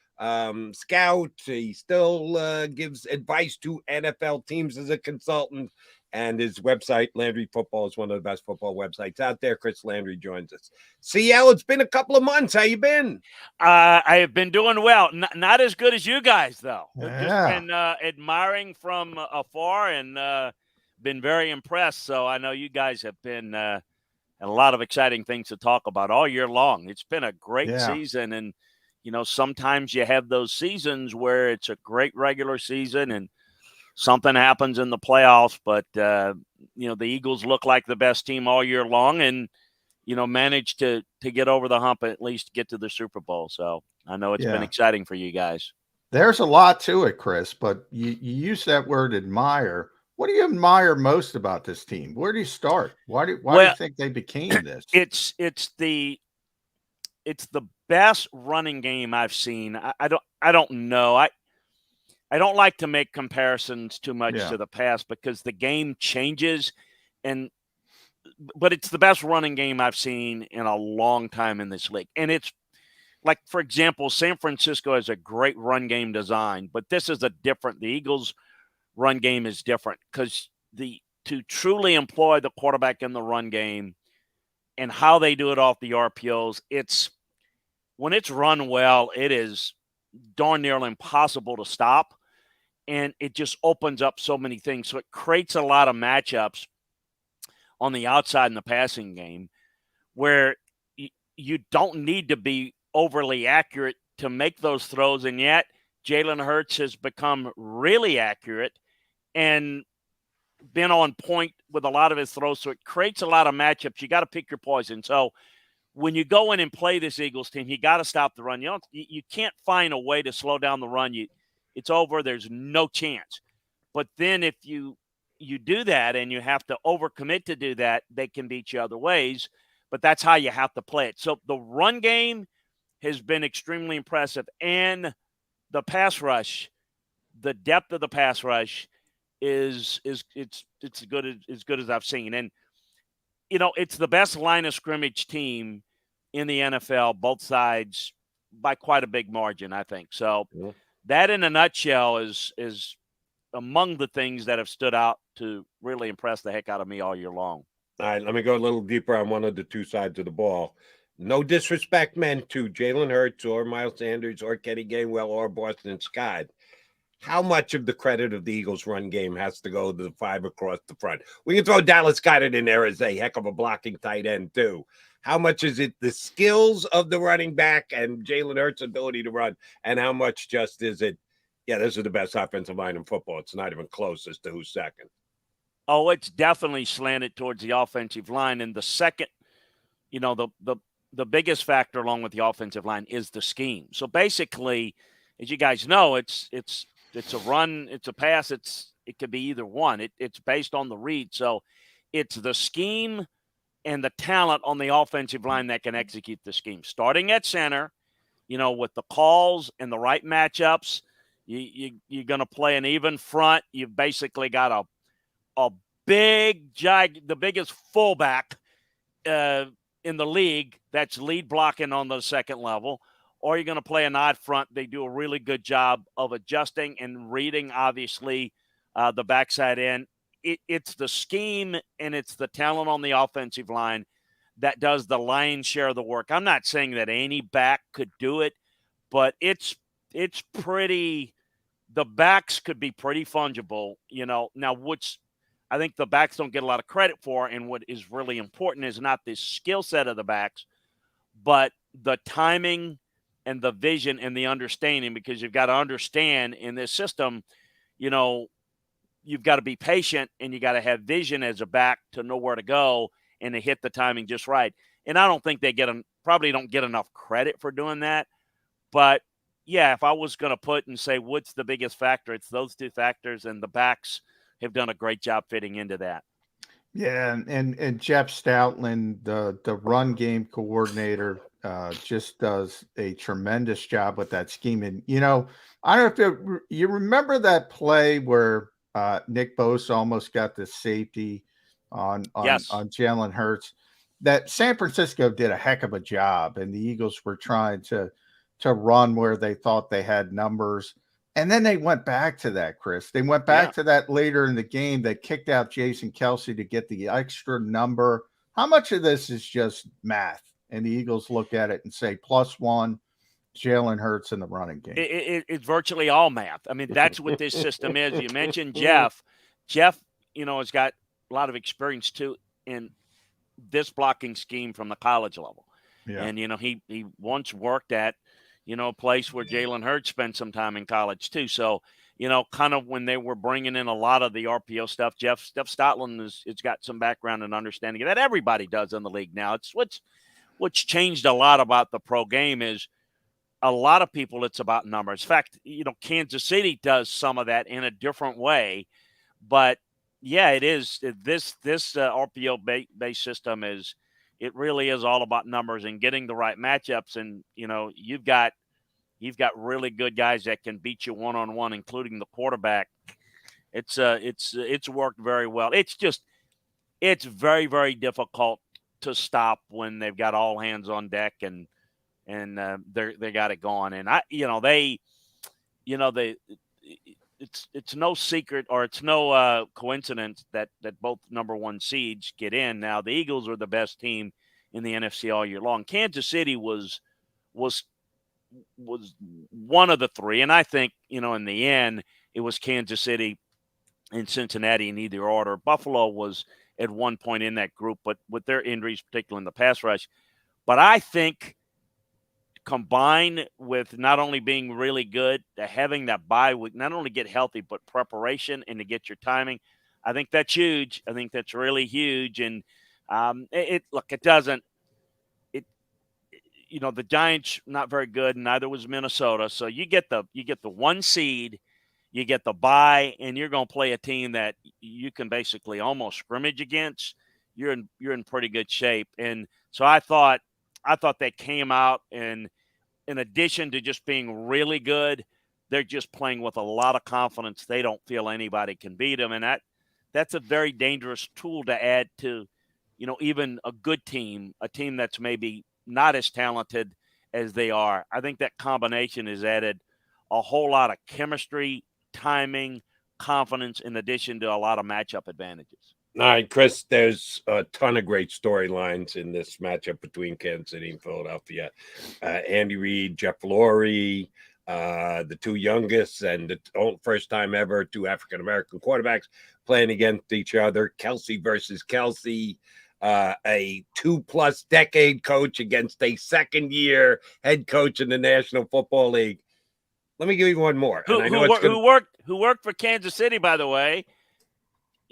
scout. He still gives advice to NFL teams as a consultant. And his website, Landry Football, is one of the best football websites out there. Chris Landry joins us. CL, it's been a couple of months. How you been? I have been doing well. Not as good as you guys, though. Yeah. Just been admiring from afar and been very impressed. So I know you guys have been a lot of exciting things to talk about all year long. It's been a great season. And, you know, sometimes you have those seasons where it's a great regular season and something happens in the playoffs, but, you know, the Eagles look like the best team all year long and, you know, managed to get over the hump, at least get to the Super Bowl. So I know it's been exciting for you guys. There's a lot to it, Chris, but you use that word admire. What do you admire most about this team? Where do you start? Why do you think they became this? It's the best running game I've seen. I don't know. I don't like to make comparisons too much to the past because the game changes, but it's the best running game I've seen in a long time in this league. And it's like, for example, San Francisco has a great run game design, but this is the Eagles' run game is different because to truly employ the quarterback in the run game and how they do it off the RPOs, when it's run well, it is darn near impossible to stop. And it just opens up so many things. So it creates a lot of matchups on the outside in the passing game where you don't need to be overly accurate to make those throws. And yet Jalen Hurts has become really accurate and been on point with a lot of his throws. So it creates a lot of matchups. You got to pick your poison. So when you go in and play this Eagles team, you got to stop the run. You can't find a way to slow down the run. It's over. There's no chance. But then if you do that and you have to overcommit to do that, they can beat you other ways. But that's how you have to play it. So the run game has been extremely impressive. And the pass rush, the depth of the pass rush is as good as I've seen. And, it's the best line of scrimmage team in the NFL, both sides, by quite a big margin, I think. So that in a nutshell is among the things that have stood out to really impress the heck out of me all year long. All right, let me go a little deeper on one of the two sides of the ball. No disrespect meant to Jalen Hurts or Miles Sanders or Kenny Gainwell or Boston Scott. How much of the credit of the Eagles' run game has to go to the five across the front? We can throw Dallas Goedert in there as a heck of a blocking tight end, too. How much is it the skills of the running back and Jalen Hurts' ability to run? And how much just is it, this is the best offensive line in football. It's not even close as to who's second. Oh, it's definitely slanted towards the offensive line. And the second, the biggest factor along with the offensive line is the scheme. So basically, as you guys know, it's a run, it's a pass, it could be either one. It's based on the read. So it's the scheme and the talent on the offensive line that can execute the scheme. Starting at center, with the calls and the right matchups, you're going to play an even front. You've basically got a the biggest fullback in the league that's lead blocking on the second level. Or you're going to play an odd front. They do a really good job of adjusting and reading, obviously, the backside end. It's the scheme and it's the talent on the offensive line that does the lion's share of the work. I'm not saying that any back could do it, but it's pretty – the backs could be pretty fungible, Now, which I think the backs don't get a lot of credit for, and what is really important is not the skill set of the backs, but the timing – and the vision and the understanding, because you've got to understand in this system, you've got to be patient and you got to have vision as a back to know where to go and to hit the timing just right. And I don't think they probably don't get enough credit for doing that. But yeah, if I was going to put and say, what's the biggest factor? It's those two factors, and the backs have done a great job fitting into that. Yeah. And Jeff Stoutland, the run game coordinator, just does a tremendous job with that scheme. And, I don't know if you remember that play where Nick Bosa almost got the safety on Jalen Hurts. That San Francisco did a heck of a job, and the Eagles were trying to run where they thought they had numbers. And then they went back to that, Chris. They went back to that later in the game. They kicked out Jason Kelsey to get the extra number. How much of this is just math? And the Eagles look at it and say, +1, Jalen Hurts in the running game. It's virtually all math. I mean, that's what this system is. You mentioned Jeff. Jeff, has got a lot of experience, too, in this blocking scheme from the college level. Yeah. And, he once worked at, a place where Jalen Hurts spent some time in college, too. So, kind of when they were bringing in a lot of the RPO stuff, Jeff Stoutland has got some background and understanding of that. Everybody does in the league now. It's what's changed a lot about the pro game is a lot of people, it's about numbers. In fact, Kansas City does some of that in a different way, but Yeah, it is. This RPO based system is. It really is all about numbers and getting the right matchups. And you've got really good guys that can beat you one-on-one, including the quarterback. It's worked very well. It's very, very difficult to stop when they've got all hands on deck and they got it going. And it's no secret, or it's no coincidence that both number one seeds get in. Now, the Eagles are the best team in the NFC all year long. Kansas City was one of the three, and I think in the end it was Kansas City and Cincinnati in either order. Buffalo was at one point in that group, but with their injuries, particularly in the pass rush. But I think, combined with not only being really good, having that bye week, not only get healthy, but preparation and to get your timing, I think that's huge. I think that's really huge. And the Giants not very good, and neither was Minnesota. So you get the one seed, you get the bye, and you're going to play a team that you can basically almost scrimmage against. You're in pretty good shape. And so I thought they came out, and in addition to just being really good, they're just playing with a lot of confidence. They don't feel anybody can beat them, and that's a very dangerous tool to add to, even a good team, a team that's maybe not as talented as they are. I think that combination has added a whole lot of chemistry, timing, confidence, in addition to a lot of matchup advantages. All right, Chris, there's a ton of great storylines in this matchup between Kansas City and Philadelphia. Andy Reid, Jeff Lurie, the two youngest and the first time ever two African-American quarterbacks playing against each other. Kelsey versus Kelsey. A 2+ decade coach against a second-year head coach in the National Football League. Let me give you one more. Who worked for Kansas City, by the way.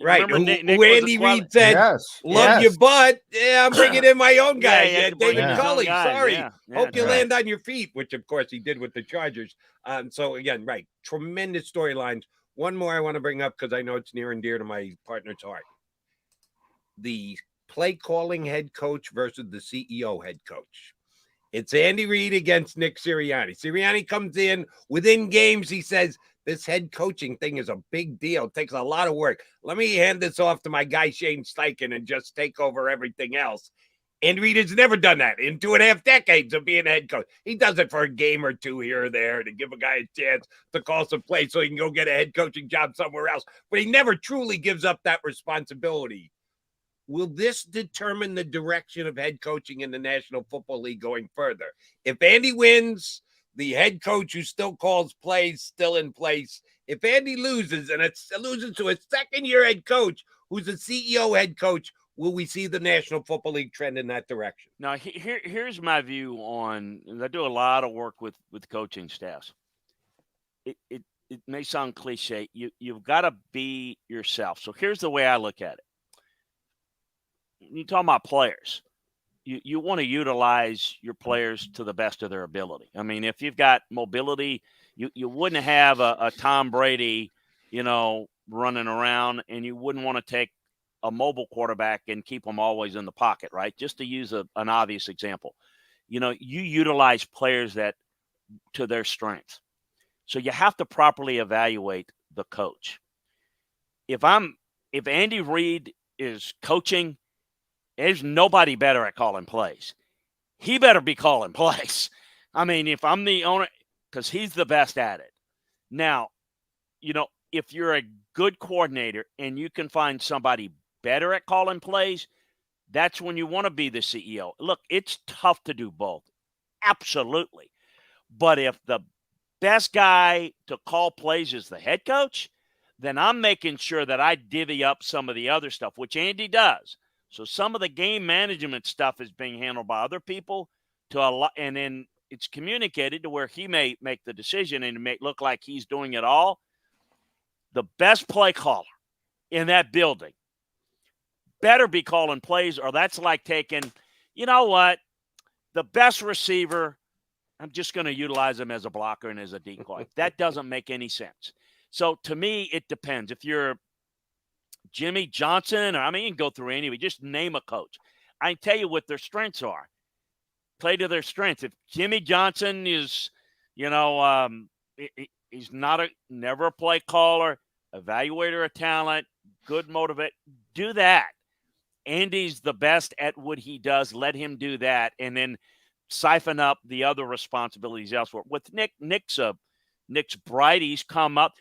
Right. Who Andy Reid said, love your butt. Yeah, I'm bringing in my own guy. David Culley. Sorry. Hope you land on your feet, which, of course, he did with the Chargers. So, again, right. Tremendous storylines. One more I want to bring up because I know it's near and dear to my partner's heart. The play calling head coach versus the CEO head coach. It's Andy Reid against Nick Sirianni. Sirianni comes in within games. He says, this head coaching thing is a big deal. It takes a lot of work. Let me hand this off to my guy, Shane Steichen, and just take over everything else. Andy Reid has never done that in 2.5 decades of being a head coach. He does it for a game or two here or there to give a guy a chance to call some plays so he can go get a head coaching job somewhere else. But he never truly gives up that responsibility. Will this determine the direction of head coaching in the National Football League going further? If Andy wins, the head coach who still calls plays still in place. If Andy loses, and it's loses to a second-year head coach who's a CEO head coach, will we see the National Football League trend in that direction? Now, here's my view on, and I do a lot of work with coaching staffs. It may sound cliche. You've got to be yourself. So here's the way I look at it. You talk about players. You want to utilize your players to the best of their ability. I mean, if you've got mobility, you wouldn't have a Tom Brady, running around, and you wouldn't want to take a mobile quarterback and keep them always in the pocket, right? Just to use an obvious example. You utilize players that to their strengths. So you have to properly evaluate the coach. If Andy Reid is coaching, there's nobody better at calling plays. He better be calling plays. I mean, if I'm the owner, because he's the best at it. Now, if you're a good coordinator and you can find somebody better at calling plays, that's when you want to be the CEO. Look, it's tough to do both. Absolutely. But if the best guy to call plays is the head coach, then I'm making sure that I divvy up some of the other stuff, which Andy does. So some of the game management stuff is being handled by other people and then it's communicated to where he may make the decision and make look like he's doing it all. The best play caller in that building better be calling plays, or that's like taking, the best receiver, I'm just going to utilize him as a blocker and as a decoy. That doesn't make any sense. So to me, it depends. If you're Jimmy Johnson, or I mean, you can go through anyway. Just name a coach. I can tell you what their strengths are. Play to their strengths. If Jimmy Johnson is, he's never a play caller, evaluator of talent, good motivate, do that. Andy's the best at what he does. Let him do that, and then siphon up the other responsibilities elsewhere. With Nick's bright. He's come up.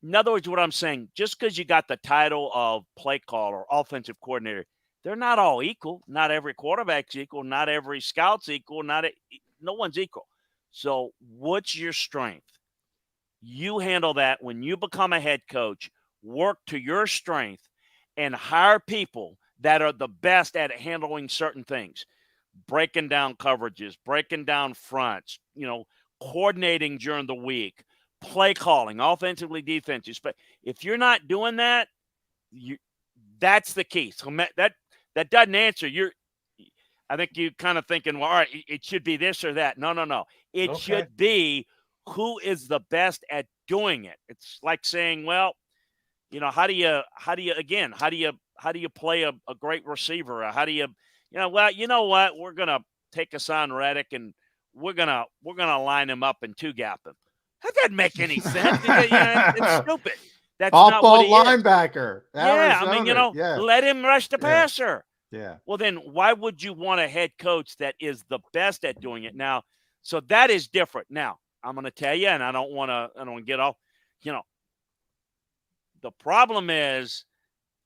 In other words, what I'm saying, just because you got the title of play caller, offensive coordinator, they're not all equal. Not every quarterback's equal. Not every scout's equal. No one's equal. So what's your strength? You handle that when you become a head coach. Work to your strength and hire people that are the best at handling certain things, breaking down coverages, breaking down fronts, coordinating during the week, play calling, offensively, defensively. But if you're not doing that, that's the key. So that doesn't answer. I think you're kind of thinking, well, all right, it should be this or that. No. It should be who is the best at doing it. It's like saying, well, how do you play a great receiver? How do you what? We're going to take Hassan Reddick and we're going to line him up and two-gap him. That doesn't make any sense. It's stupid. That's not what he linebacker. Is. Let him rush the passer. Yeah. Well, then why would you want a head coach that is the best at doing it now? So that is different. Now, I'm going to tell you, and I don't want to get off, the problem is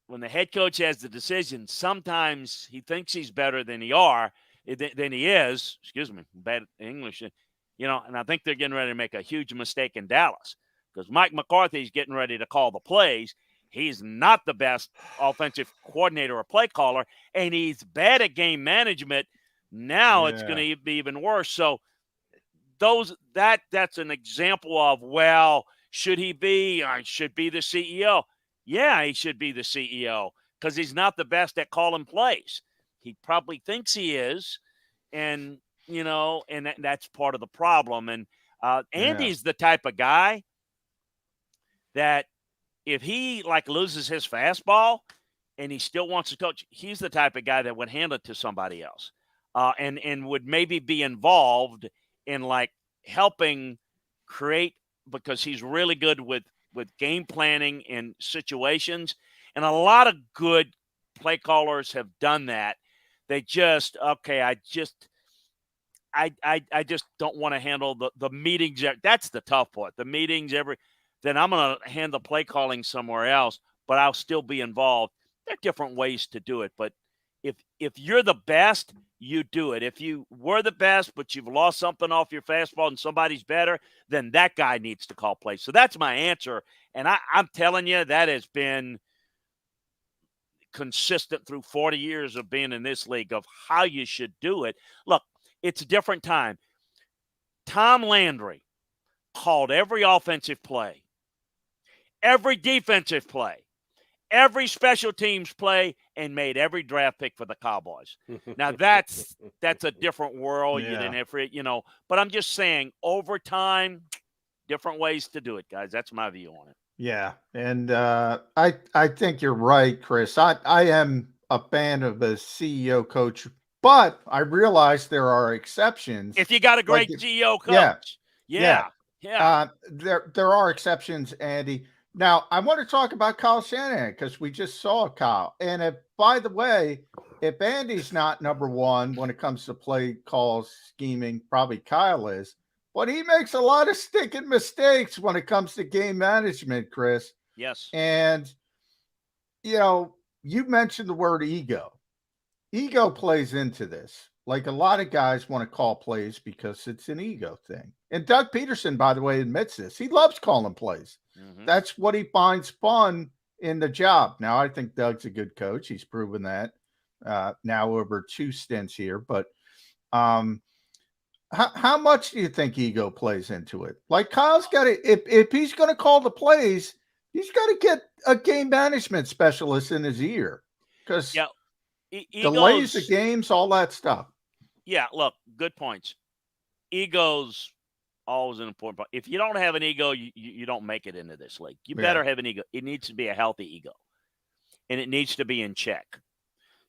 when the head coach has the decision, sometimes he thinks he's better than he is. Excuse me, bad English. And I think they're getting ready to make a huge mistake in Dallas because Mike McCarthy's getting ready to call the plays. He's not the best offensive coordinator or play caller, and he's bad at game management. Now it's going to be even worse. So that's an example of, well, should he be? I should be the CEO. Yeah, he should be the CEO because he's not the best at calling plays. He probably thinks he is, and that's part of the problem. And Andy's the type of guy that if he loses his fastball and he still wants to coach, he's the type of guy that would hand it to somebody else and would maybe be involved in helping create, because he's really good with game planning in situations. And a lot of good play callers have done that. They just, I just don't want to handle the meetings. That's the tough part. The meetings then I'm going to hand the play calling somewhere else, but I'll still be involved. There are different ways to do it. But if you're the best, you do it. If you were the best, but you've lost something off your fastball and somebody's better, then that guy needs to call plays. So that's my answer. And I'm telling you, that has been consistent through 40 years of being in this league of how you should do it. Look, it's a different time. Tom Landry called every offensive play, every defensive play, every special teams play, and made every draft pick for the Cowboys. Now that's a different world. Yeah. You didn't have to, but I'm just saying over time, different ways to do it, guys. That's my view on it. Yeah. And I think you're right, Chris. I am a fan of the CEO coach, but I realize there are exceptions. If you got a great CEO coach. Yeah. There are exceptions, Andy. Now, I want to talk about Kyle Shanahan because we just saw Kyle. And by the way, if Andy's not number one when it comes to play calls, scheming, probably Kyle is. But he makes a lot of stinking mistakes when it comes to game management, Chris. Yes. And, you mentioned the word ego. Ego plays into this. Like a lot of guys want to call plays because it's an ego thing. And Doug Peterson, by the way, admits this. He loves calling plays. Mm-hmm. That's what he finds fun in the job. Now, I think Doug's a good coach. He's proven that now over 2 stints here. But how much do you think ego plays into it? Like Kyle's got to, if he's going to call the plays, he's got to get a game management specialist in his ear because delays the games, all that stuff. Yeah, look, good points. Ego's always an important part. If you don't have an ego, you don't make it into this league. You better have an ego. It needs to be a healthy ego. and it needs to be in check.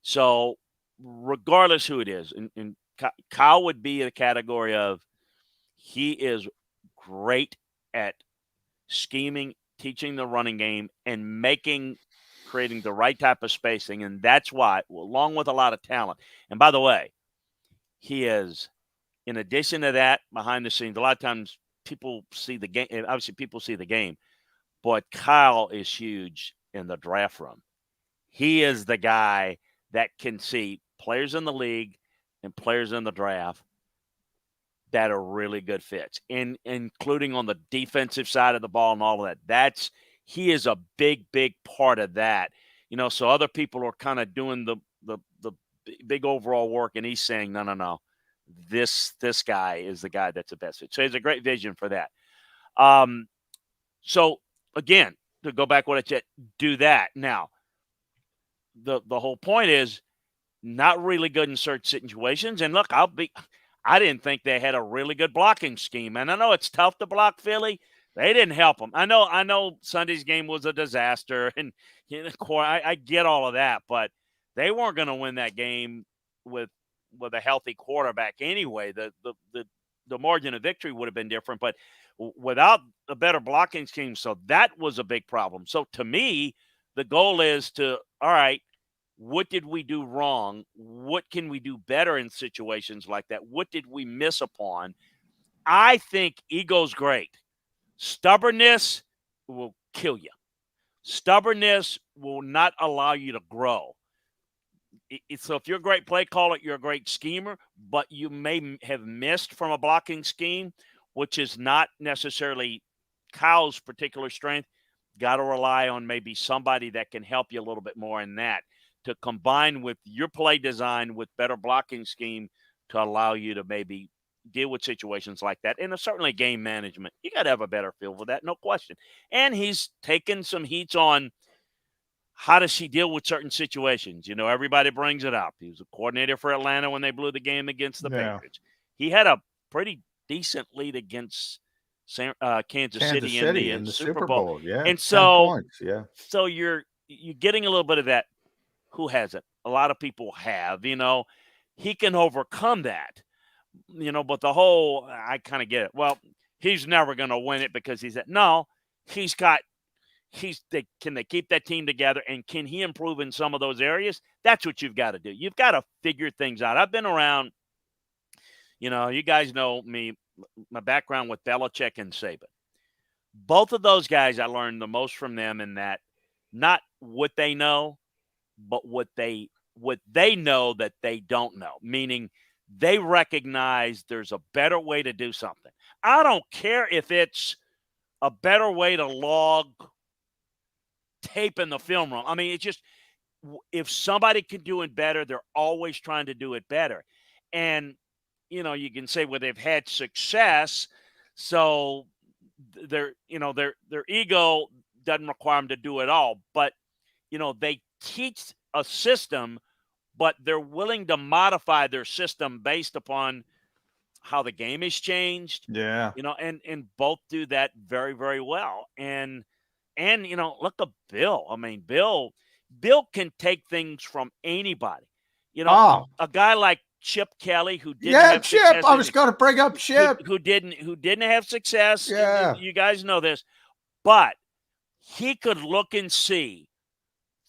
So regardless who it is, and Kyle would be in a category of he is great at scheming, teaching the running game, and creating the right type of spacing. And that's why, along with a lot of talent. And by the way, he is, in addition to that, behind the scenes, a lot of times people see the game. Obviously, people see the game. But Kyle is huge in the draft room. He is the guy that can see players in the league and players in the draft that are really good fits, including on the defensive side of the ball and all of that. He is a big, big part of that. So other people are kind of doing the big overall work, and he's saying, no. This guy is the guy that's the best fit. So he has a great vision for that. So again, to go back what I said, do that. Now, the whole point is not really good in certain situations. And look, I didn't think they had a really good blocking scheme. And I know it's tough to block Philly. They didn't help them. I know Sunday's game was a disaster, and I get all of that, but they weren't going to win that game with a healthy quarterback anyway. The margin of victory would have been different, but without a better blocking scheme, so that was a big problem. So to me, the goal is all right, what did we do wrong? What can we do better in situations like that? What did we miss upon? I think ego's great. Stubbornness will kill you. Stubbornness will not allow you to grow. So if you're a great play caller, you're a great schemer, but you may have missed from a blocking scheme, which is not necessarily Kyle's particular strength. Got to rely on maybe somebody that can help you a little bit more in that, to combine with your play design with better blocking scheme to allow you to maybe deal with situations like that. And certainly game management. You got to have a better feel for that, no question. And he's taken some heats on how does he deal with certain situations. Everybody brings it up. He was a coordinator for Atlanta when they blew the game against the Patriots. He had a pretty decent lead against Kansas City in the Super Bowl. Yeah. And so, points, yeah. So you're getting a little bit of that. Who hasn't? A lot of people have. He can overcome that. But the whole, I kind of get it. Well, he's never going to win it because can they keep that team together, and can he improve in some of those areas? That's what you've got to do. You've got to figure things out. I've been around, you guys know me, my background with Belichick and Saban. Both of those guys, I learned the most from them in that not what they know, but what they know that they don't know, meaning they recognize there's a better way to do something. I don't care if it's a better way to log tape in the film room. I mean, it's just, if somebody can do it better, they're always trying to do it better. And, you can say, well, they've had success, so their ego doesn't require them to do it all. But, they teach a system, but they're willing to modify their system based upon how the game has changed. Yeah. And both do that very, very well. And look at Bill. I mean, Bill can take things from anybody. A guy like Chip Kelly, who didn't have Chip. success. I was going to bring up Chip. Who didn't have success. Yeah. You guys know this. But he could look and see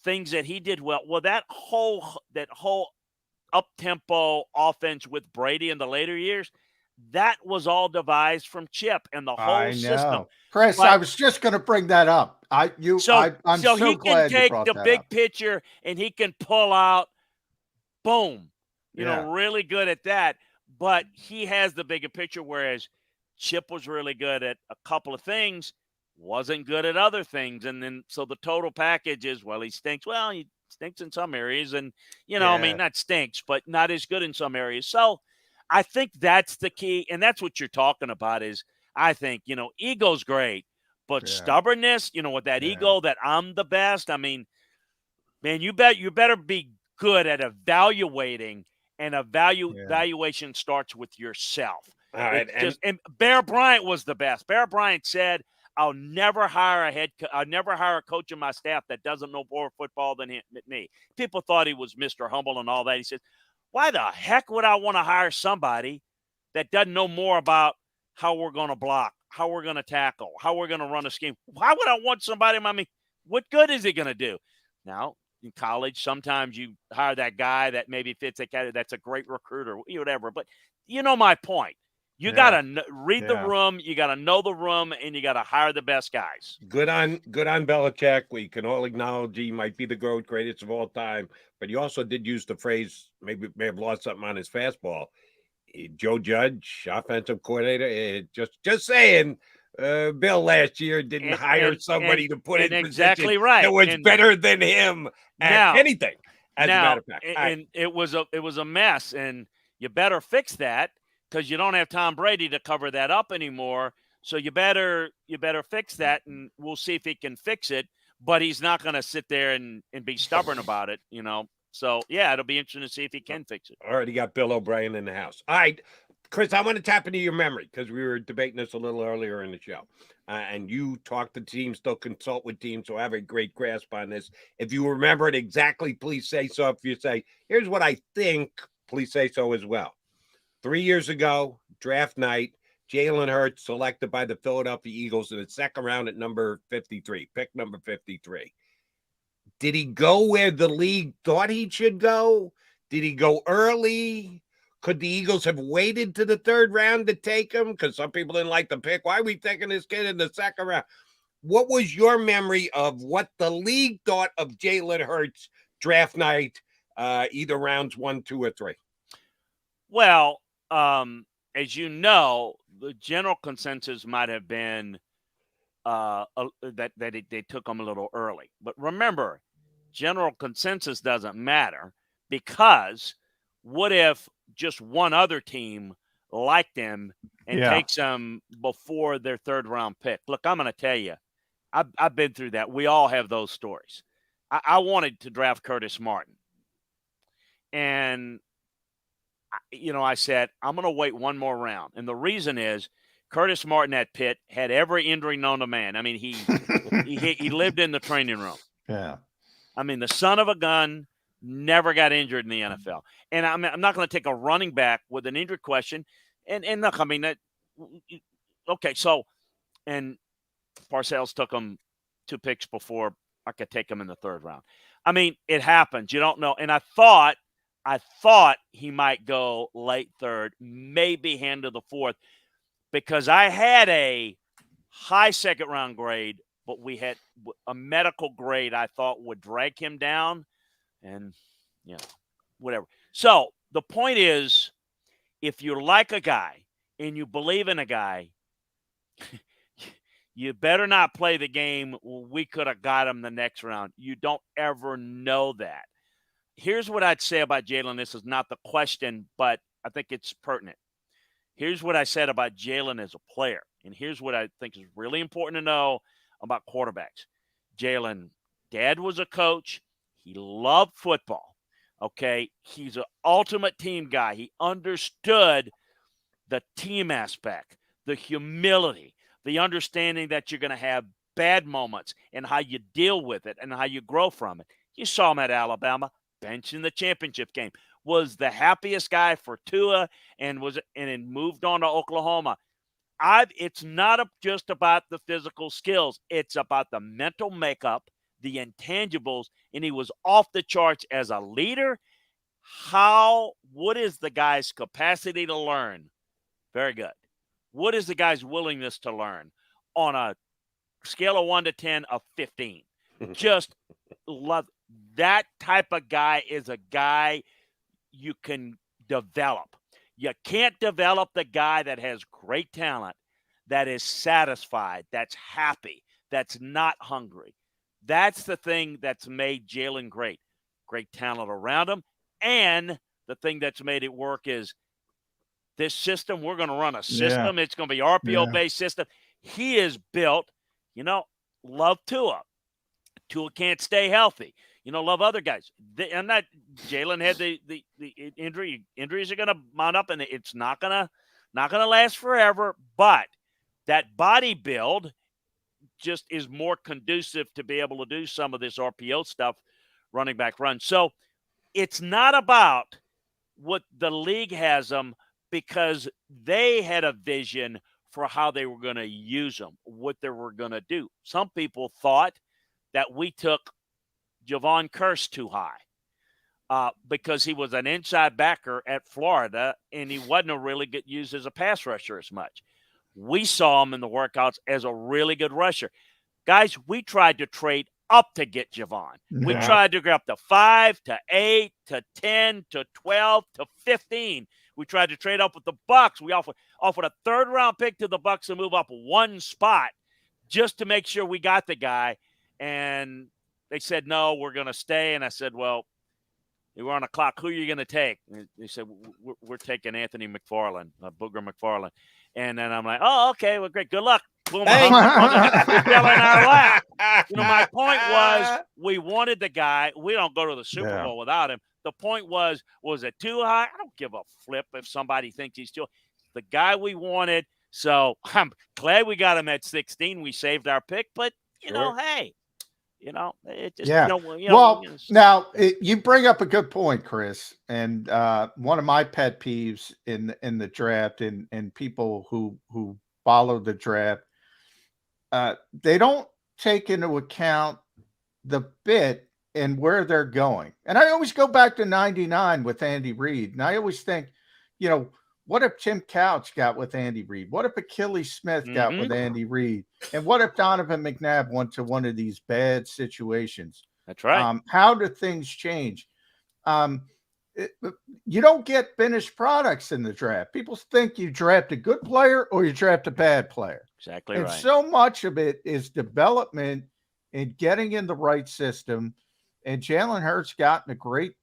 things that he did well. Well, that whole up-tempo offense with Brady in the later years, that was all devised from Chip and the whole system. Chris, I was just going to bring that up. I'm so he glad can take you brought the that big up. picture and he can pull out, boom, really good at that. But he has the bigger picture, whereas Chip was really good at a couple of things, wasn't good at other things. And then, so the total package is, well, he stinks. Well, he stinks in some areas, and, I mean, not stinks, but not as good in some areas. So I think that's the key. And that's what you're talking about is, I think, ego's great, but stubbornness, with that ego that I'm the best. I mean, man, you better be good at evaluating, and evaluation starts with yourself. All right. And Bear Bryant was the best. Bear Bryant said, I'll never hire I'll never hire a coach in my staff that doesn't know more football than me. People thought he was Mr. Humble and all that. He said, why the heck would I want to hire somebody that doesn't know more about how we're going to block, how we're going to tackle, how we're going to run a scheme? Why would I want somebody? I mean, what good is he going to do? Now, in college, sometimes you hire that guy that maybe fits a category, that's a great recruiter, whatever. But you know my point. You got to read the room, you got to know the room, and you got to hire the best guys. Good on Belichick. We can all acknowledge he might be the greatest of all time, but he also did use the phrase, maybe may have lost something on his fastball. Joe Judge, offensive coordinator, just saying. Bill last year didn't hire somebody to put in exactly position right. that was better than him at anything. As a matter of fact, and it was a mess, and you better fix that because you don't have Tom Brady to cover that up anymore. So you better fix that, and we'll see if he can fix it. But he's not going to sit there and be stubborn about it, you know. So yeah, it'll be interesting to see if he can fix it. Already got Bill O'Brien in the house. All right. Chris, I want to tap into your memory because we were debating this a little earlier in the show. And you talk to teams, still consult with teams, so I have a great grasp on this. If you remember it exactly, please say so. If you say, here's what I think, please say so as well. 3 years ago, draft night, Jalen Hurts selected by the Philadelphia Eagles in the second round at number 53, pick number 53. Did he go where the league thought he should go? Did he go early? Could the Eagles have waited to the third round to take him? Because some people didn't like the pick. Why are we taking this kid in the second round? What was your memory of what the league thought of Jalen Hurts draft night, either rounds 1, 2, or 3? Well, as you know, the general consensus might have been that they took him a little early. But remember, general consensus doesn't matter because what if just one other team liked him and takes him before their third round pick? Look, I'm going to tell you, I've been through that. We all have those stories. I wanted to draft Curtis Martin. And, you know, I said, I'm going to wait one more round. And the reason is Curtis Martin at Pitt had every injury known to man. I mean, he lived in the training room. Yeah. I mean, the son of a gun never got injured in the NFL. And I'm not going to take a running back with an injury question. And look, I mean, okay, so, and Parcells took him 2 picks before I could take him in the third round. I mean, it happens. You don't know. And I thought he might go late third, maybe hand to the fourth, because I had a high second round grade, but we had a medical grade I thought would drag him down. And, you know, whatever. So the point is, if you like a guy and you believe in a guy, you better not play the game. We could have got him the next round. You don't ever know that. Here's what I'd say about Jalen. This is not the question, but I think it's pertinent. Here's what I said about Jalen as a player. And here's what I think is really important to know about quarterbacks. Jalen, dad was a coach. He loved football, okay? He's an ultimate team guy. He understood the team aspect, the humility, the understanding that you're going to have bad moments and how you deal with it and how you grow from it. You saw him at Alabama, bench in the championship game, was the happiest guy for Tua and then moved on to Oklahoma. It's not just about the physical skills. It's about the mental makeup, the intangibles, and he was off the charts as a leader. What is the guy's capacity to learn? Very good. What is the guy's willingness to learn? On a scale of 1 to 10, of 15. Just love that type of guy. Is a guy you can develop. You can't develop the guy that has great talent, that is satisfied, that's happy, that's not hungry. That's the thing that's made Jalen great. Great talent around him. And the thing that's made it work is this system. We're going to run a system. Yeah. It's going to be RPO-based system. He is built, you know, love Tua. Tua can't stay healthy. You know, love other guys. Jalen had the injury. Injuries are going to mount up, and it's not going to last forever. But that body build just is more conducive to be able to do some of this RPO stuff, running back run. So it's not about what the league has them, because they had a vision for how they were going to use them, what they were going to do. Some people thought that we took Javon Kearse too high because he was an inside backer at Florida, and he wasn't really get used as a pass rusher as much. We saw him in the workouts as a really good rusher. Guys, we tried to trade up to get Javon. We tried to go up to 5 to 8 to 10 to 12 to 15. We tried to trade up with the Bucs. We offered a third-round pick to the Bucs to move up one spot just to make sure we got the guy. And they said, no, we're going to stay. And I said, well, we're on a clock. Who are you going to take? And they said, we're taking Anthony McFarland, Booger McFarland. And then I'm like, oh, okay, well, great. Good luck. Boom. We're in our lap. My point was we wanted the guy. We don't go to the Super Bowl without him. The point was it too high? I don't give a flip if somebody thinks he's too – the guy we wanted. So I'm glad we got him at 16. We saved our pick. But, hey, it just now you bring up a good point, Chris. And one of my pet peeves in the draft and people who follow the draft, they don't take into account the fit and where they're going. And I always go back to 99 with Andy Reid. And I always think, what if Tim Couch got with Andy Reid? What if Achilles Smith got with Andy Reid? And what if Donovan McNabb went to one of these bad situations? That's right. How do things change? You don't get finished products in the draft. People think you draft a good player or you draft a bad player. Exactly and right. So much of it is development and getting in the right system. And Jalen Hurts got in a great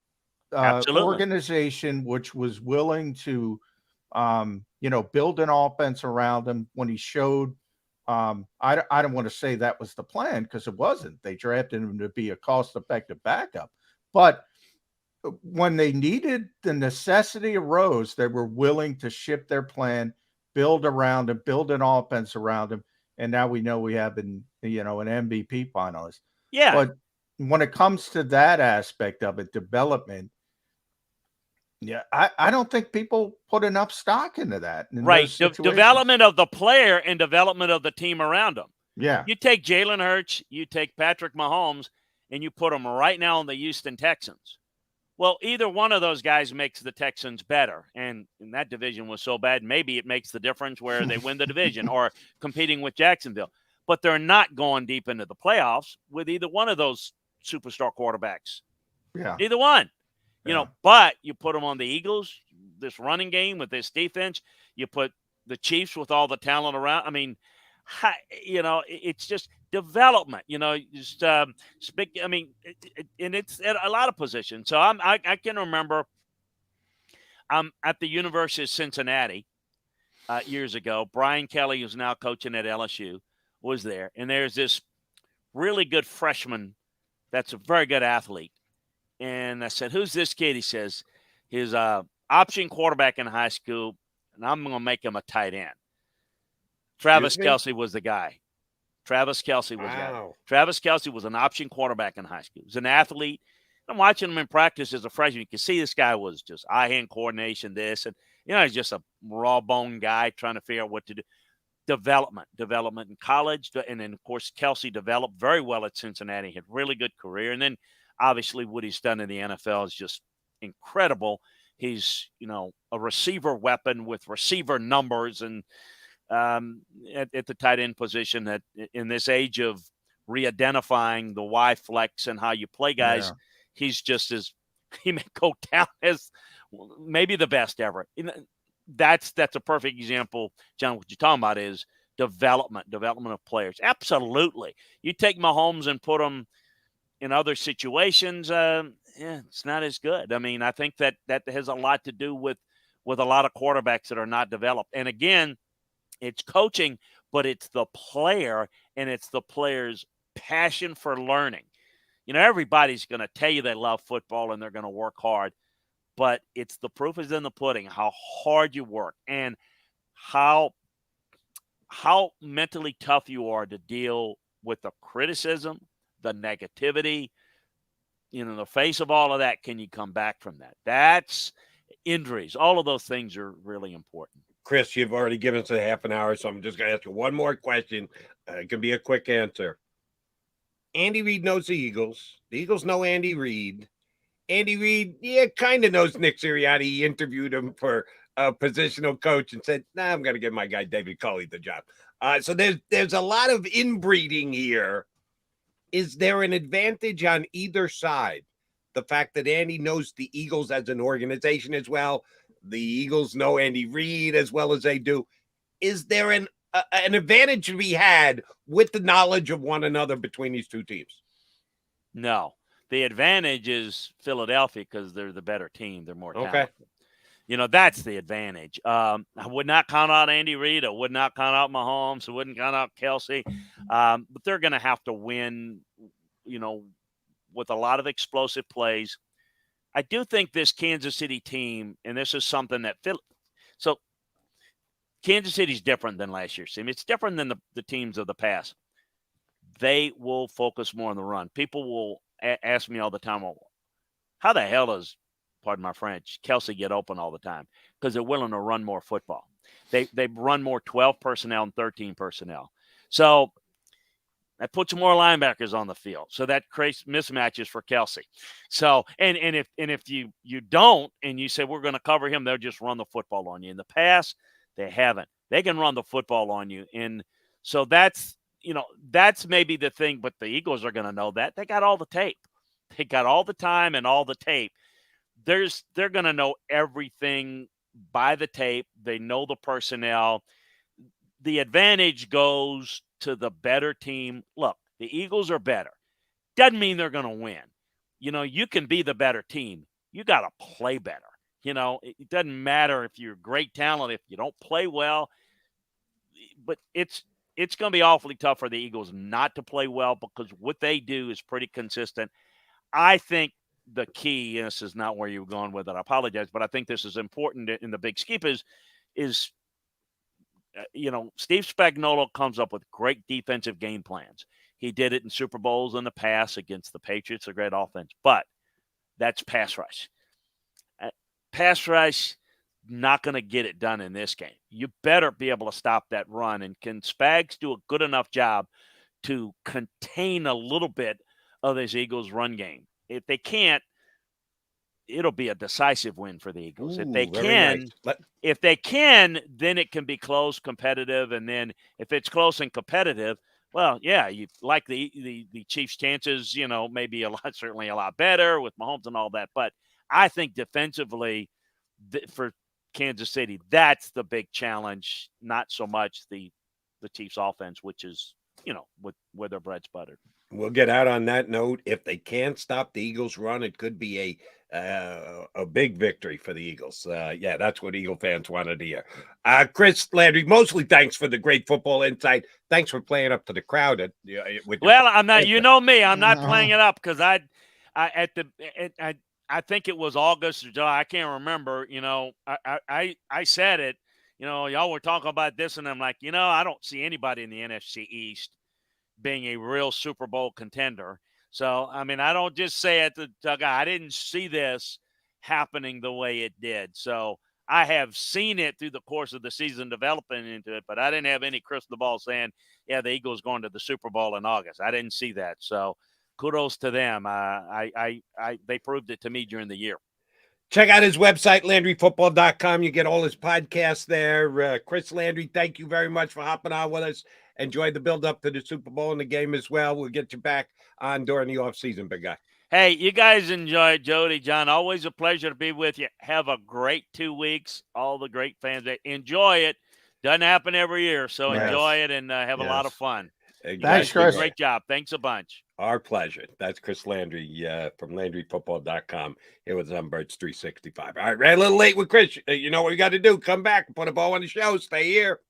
organization, which was willing to, build an offense around him when he showed. I don't want to say that was the plan because it wasn't. They drafted him to be a cost-effective backup. But when they needed, the necessity arose, they were willing to ship their plan, build around him, build an offense around him. And now we know we have an MVP finalist. Yeah. But when it comes to that aspect of it, development, I don't think people put enough stock into that. Right. Development of the player and development of the team around him. Yeah. You take Jalen Hurts, you take Patrick Mahomes, and you put them right now on the Houston Texans. Well, either one of those guys makes the Texans better. And that division was so bad, maybe it makes the difference where they win the division or competing with Jacksonville. But they're not going deep into the playoffs with either one of those superstar quarterbacks. Yeah. Either one. But you put them on the Eagles, this running game with this defense. You put the Chiefs with all the talent around. I mean, it's just development. And it's at a lot of positions. So I can remember I'm at the University of Cincinnati years ago. Brian Kelly, who's now coaching at LSU, was there. And there's this really good freshman that's a very good athlete. And I said, who's this kid? He says, his option quarterback in high school, and I'm going to make him a tight end. Travis Kelce was the guy. Travis Kelce was that. Travis Kelce was an option quarterback in high school. He was an athlete. I'm watching him in practice as a freshman. You can see this guy was just eye-hand coordination, this. And, he's just a raw-bone guy trying to figure out what to do. Development in college. And then, of course, Kelce developed very well at Cincinnati. Had a really good career. And then, obviously, what he's done in the NFL is just incredible. He's, a receiver weapon with receiver numbers and at the tight end position that in this age of re-identifying the Y flex and how you play guys, he's just he may go down as maybe the best ever. That's a perfect example, John. What you're talking about is development of players. Absolutely. You take Mahomes and put him in other situations, it's not as good. I mean, I think that has a lot to do with a lot of quarterbacks that are not developed. And again, it's coaching, but it's the player and it's the player's passion for learning. Everybody's going to tell you they love football and they're going to work hard, but it's the proof is in the pudding, how hard you work and how mentally tough you are to deal with the criticism, the negativity, in the face of all of that, can you come back from that? That's injuries. All of those things are really important. Chris, you've already given us a half an hour, so I'm just going to ask you one more question. It can be a quick answer. Andy Reid knows the Eagles. The Eagles know Andy Reid. Andy Reid, kind of knows Nick Sirianni. He interviewed him for a positional coach and said, "Nah, I'm going to give my guy David Culley the job." So there's a lot of inbreeding here. Is there an advantage on either side? The fact that Andy knows the Eagles as an organization as well. The Eagles know Andy Reid as well as they do. Is there an advantage to be had with the knowledge of one another between these two teams? No. The advantage is Philadelphia because they're the better team. They're more talented. That's the advantage. I would not count out Andy Reid. I would not count out Mahomes. I wouldn't count out Kelsey. But they're going to have to win, with a lot of explosive plays. I do think this Kansas City team, and this is something that Kansas City's different than last year's team. It's different than the teams of the past. They will focus more on the run. People will ask me all the time, well, how the hell does, pardon my French, Kelsey get open all the time? Because they're willing to run more football. They run more 12 personnel and 13 personnel. So that puts more linebackers on the field. So that creates mismatches for Kelsey. So and if you don't and you say we're going to cover him, they'll just run the football on you. In the past, they haven't. They can run the football on you. And so that's maybe the thing, but the Eagles are going to know that. They got all the tape. They got all the time and all the tape. They're going to know everything by the tape. They know the personnel. The advantage goes to the better team. Look, the Eagles are better. Doesn't mean they're going to win. You can be the better team. You got to play better. It doesn't matter if you're great talent, if you don't play well. But it's going to be awfully tough for the Eagles not to play well because what they do is pretty consistent. I think the key, and this is not where you were going with it, I apologize, but I think this is important in the big scheme is Steve Spagnuolo comes up with great defensive game plans. He did it in Super Bowls in the past against the Patriots, a great offense, but that's pass rush. Pass rush, not going to get it done in this game. You better be able to stop that run. And can Spags do a good enough job to contain a little bit of this Eagles run game? If they can't, it'll be a decisive win for the Eagles. If they can, then it can be close, competitive. And then if it's close and competitive, well, yeah, you like the Chiefs' chances, maybe certainly a lot better with Mahomes and all that. But I think defensively for Kansas City, that's the big challenge, not so much the Chiefs' offense, which is, where their bread's buttered. We'll get out on that note. If they can't stop the Eagles' run, it could be a big victory for the Eagles. That's what Eagle fans wanted to hear. Chris, Landry, mostly thanks for the great football insight. Thanks for playing up to the crowd. I'm not. You know me. I'm not playing it up because I think it was August or July. I can't remember. I said it. Y'all were talking about this, and I'm like, I don't see anybody in the NFC East being a real Super Bowl contender. So, I don't just say it to dugout. I didn't see this happening the way it did. So, I have seen it through the course of the season developing into it, but I didn't have any crystal ball saying, the Eagles going to the Super Bowl in August. I didn't see that. So, kudos to them. They proved it to me during the year. Check out his website, LandryFootball.com. You get all his podcasts there. Chris Landry, thank you very much for hopping on with us. Enjoy the build-up to the Super Bowl and the game as well. We'll get you back on during the offseason, big guy. Hey, you guys enjoy it, Jody, John. Always a pleasure to be with you. Have a great 2 weeks. All the great fans, enjoy it. Doesn't happen every year, so enjoy it and have a lot of fun. Thanks, Chris. Great job. Thanks a bunch. Our pleasure. That's Chris Landry from LandryFootball.com. Here with Birds 365. All right, ran a little late with Chris. You know what we got to do. Come back and put a bow on the show. Stay here.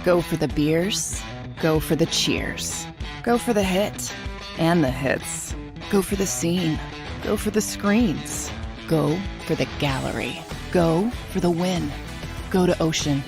Go for the beers. Go for the cheers. Go for the hit and the hits. Go for the scene. Go for the screens. Go for the gallery. Go for the win. Go to Ocean.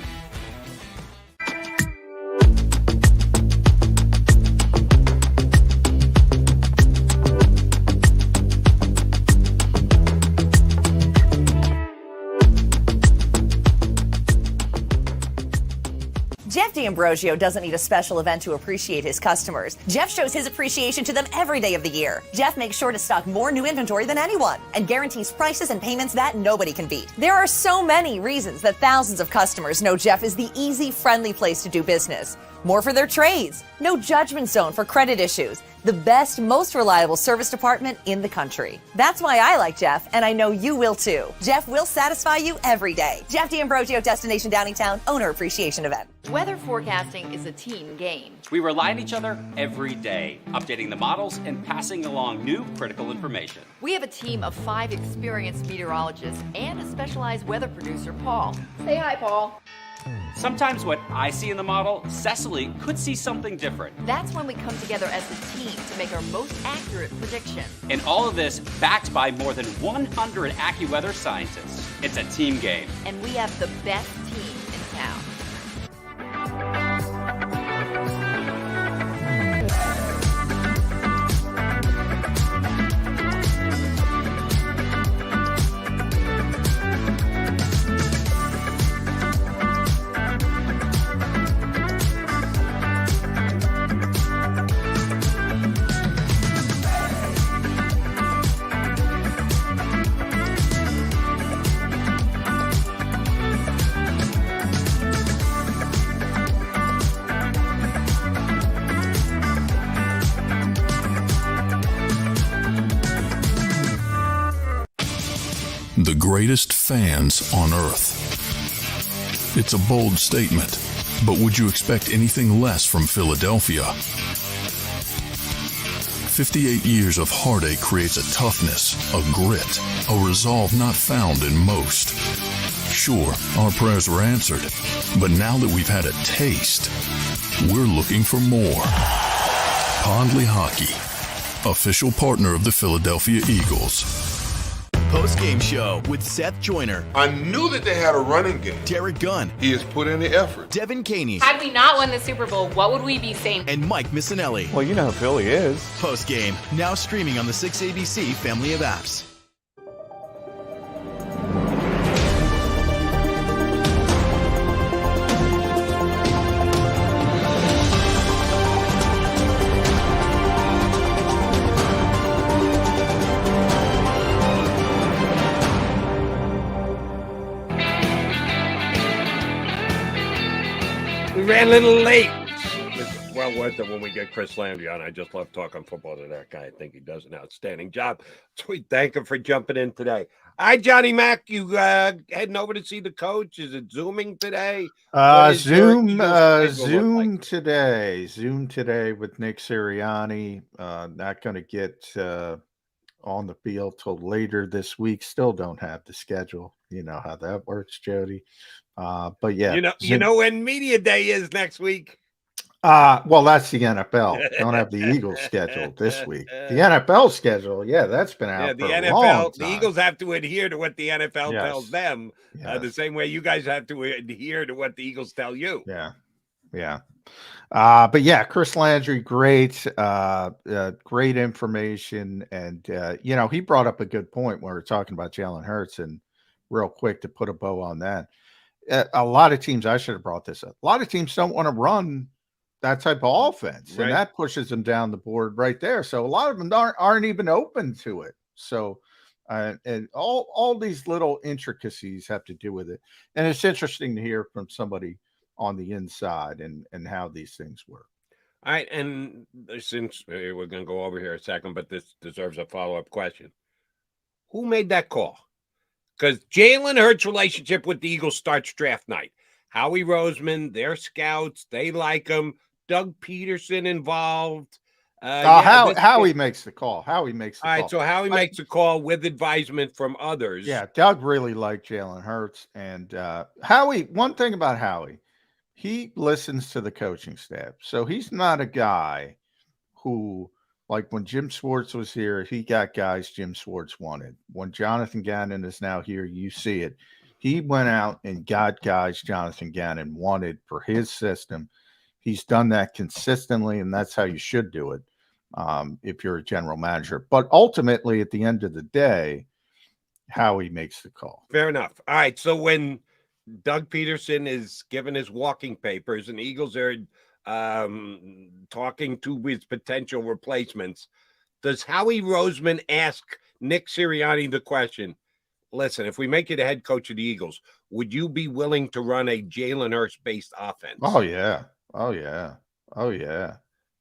Jeff D'Ambrosio doesn't need a special event to appreciate his customers. Jeff shows his appreciation to them every day of the year. Jeff makes sure to stock more new inventory than anyone and guarantees prices and payments that nobody can beat. There are so many reasons that thousands of customers know Jeff is the easy, friendly place to do business. More for their trades. No judgment zone for credit issues. The best, most reliable service department in the country. That's why I like Jeff, and I know you will too. Jeff will satisfy you every day. Jeff D'Ambrosio, Destination Downingtown, Owner Appreciation Event. Weather forecasting is a team game. We rely on each other every day, updating the models and passing along new critical information. We have a team of 5 experienced meteorologists and a specialized weather producer, Paul. Say hi, Paul. Sometimes what I see in the model, Cecily could see something different. That's when we come together as a team to make our most accurate prediction. And all of this backed by more than 100 AccuWeather scientists. It's a team game. And we have the best team in town. The greatest fans on earth. It's a bold statement, but would you expect anything less from Philadelphia? 58 years of heartache creates a toughness, a grit, a resolve not found in most. Sure, our prayers were answered, but now that we've had a taste, we're looking for more. Pondley Hockey, official partner of the Philadelphia Eagles. Post-game show with Seth Joyner. I knew that they had a running game. Derek Gunn. He has put in the effort. Devin Caney. Had we not won the Super Bowl, what would we be saying? And Mike Missinelli. Well, you know who Philly is. Post-game, now streaming on the 6ABC family of apps. Ran a little late. It's well worth it when we get Chris Landry on. I just love talking football to that guy. I think he does an outstanding job. So we thank him for jumping in today. Hi, Johnny Mac. You heading over to see the coach? Is it Zooming today? Zoom today. Zoom today with Nick Sirianni. Not going to get on the field till later this week. Still don't have the schedule. You know how that works, Jody. But yeah, you know when media day is next week. Well, that's the NFL. Don't have the Eagles scheduled this week. The NFL schedule, yeah, that's been out. Yeah, the NFL. The Eagles have to adhere to what the NFL tells them, the same way you guys have to adhere to what the Eagles tell you. Yeah. But yeah, Chris Landry, great information, and he brought up a good point when we were talking about Jalen Hurts, and real quick to put a bow on that. A lot of teams, I should have brought this up. A lot of teams don't want to run that type of offense, and that pushes them down the board right there. So a lot of them aren't even open to it. So, and all these little intricacies have to do with it. And it's interesting to hear from somebody on the inside and how these things work. All right, and since we're going to go over here a second, but this deserves a follow-up question. Who made that call? Because Jalen Hurts' relationship with the Eagles starts draft night. Howie Roseman, their scouts, they like him. Doug Peterson involved. Howie makes the call. Howie makes the call. All right, so Howie makes a call with advisement from others. Yeah, Doug really liked Jalen Hurts. And Howie, one thing about Howie, he listens to the coaching staff. So he's not a guy who Like when Jim Schwartz was here, he got guys Jim Schwartz wanted. When Jonathan Gannon is now here, you see it. He went out and got guys Jonathan Gannon wanted for his system. He's done that consistently, and that's how you should do it if you're a general manager. But ultimately, at the end of the day, Howie makes the call. Fair enough. All right, so when Doug Peterson is given his walking papers and Eagles are talking to his potential replacements, does Howie Roseman ask Nick Sirianni the question, listen, if we make you the head coach of the Eagles, would you be willing to run a Jalen Hurts based offense? Oh yeah.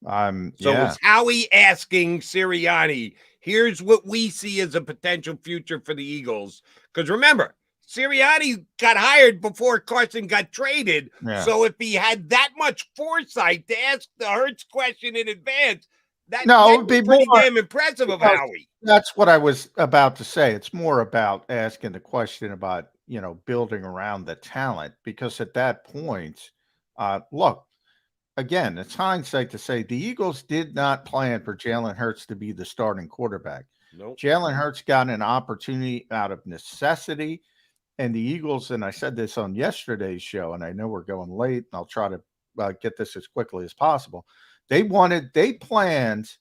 Is Howie asking Sirianni, here's what we see as a potential future for the Eagles? Because remember, Sirianni got hired before Carson got traded. Yeah. So if he had that much foresight to ask the Hurts question in advance, that would be pretty more, damn impressive of Howie. That's what I was about to say. It's more about asking the question about, building around the talent, because at that point, look, again, it's hindsight to say the Eagles did not plan for Jalen Hurts to be the starting quarterback. Nope. Jalen Hurts got an opportunity out of necessity. And the Eagles, and I said this on yesterday's show, and I know we're going late, and I'll try to get this as quickly as possible. They planned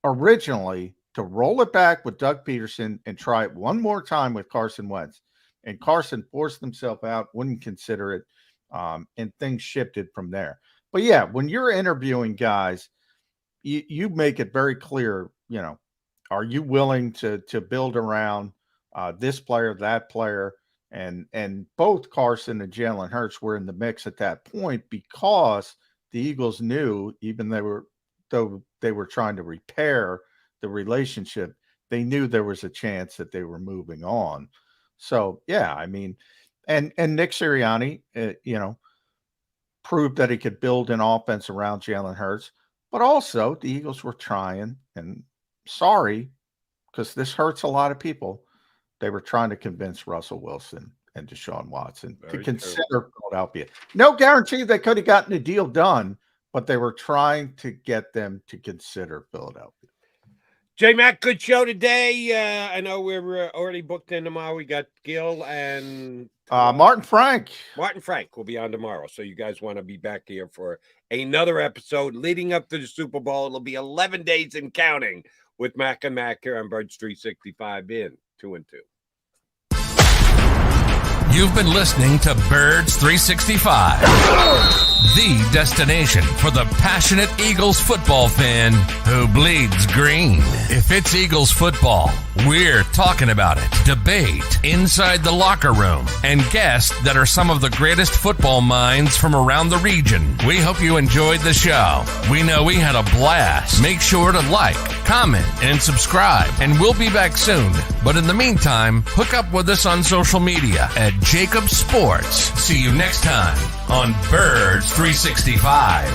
originally to roll it back with Doug Peterson and try it one more time with Carson Wentz. And Carson forced himself out, wouldn't consider it, and things shifted from there. But yeah, when you're interviewing guys, you make it very clear, are you willing to build around this player, that player? And both Carson and Jalen Hurts were in the mix at that point because the Eagles knew, even though they were trying to repair the relationship, they knew there was a chance that they were moving on. So yeah, I mean, and Nick Sirianni, proved that he could build an offense around Jalen Hurts, but also the Eagles were trying, and sorry, because this hurts a lot of people, they were trying to convince Russell Wilson and Deshaun Watson to consider Philadelphia. No guarantee they could have gotten a deal done, but they were trying to get them to consider Philadelphia. J-Mac, good show today. I know we're already booked in tomorrow. We got Gil and Martin Frank. Martin Frank will be on tomorrow. So you guys want to be back here for another episode leading up to the Super Bowl. It'll be 11 days and counting with Mac and Mac here on Birds 365 in 2 and 2. You've been listening to Birds 365, the destination for the passionate Eagles football fan who bleeds green. If it's Eagles football, we're talking about it. Debate inside the locker room and guests that are some of the greatest football minds from around the region. We hope you enjoyed the show. We know we had a blast. Make sure to like, comment, and subscribe, and we'll be back soon. But in the meantime, hook up with us on social media at JAKIB Sports. See you next time on Birds 365.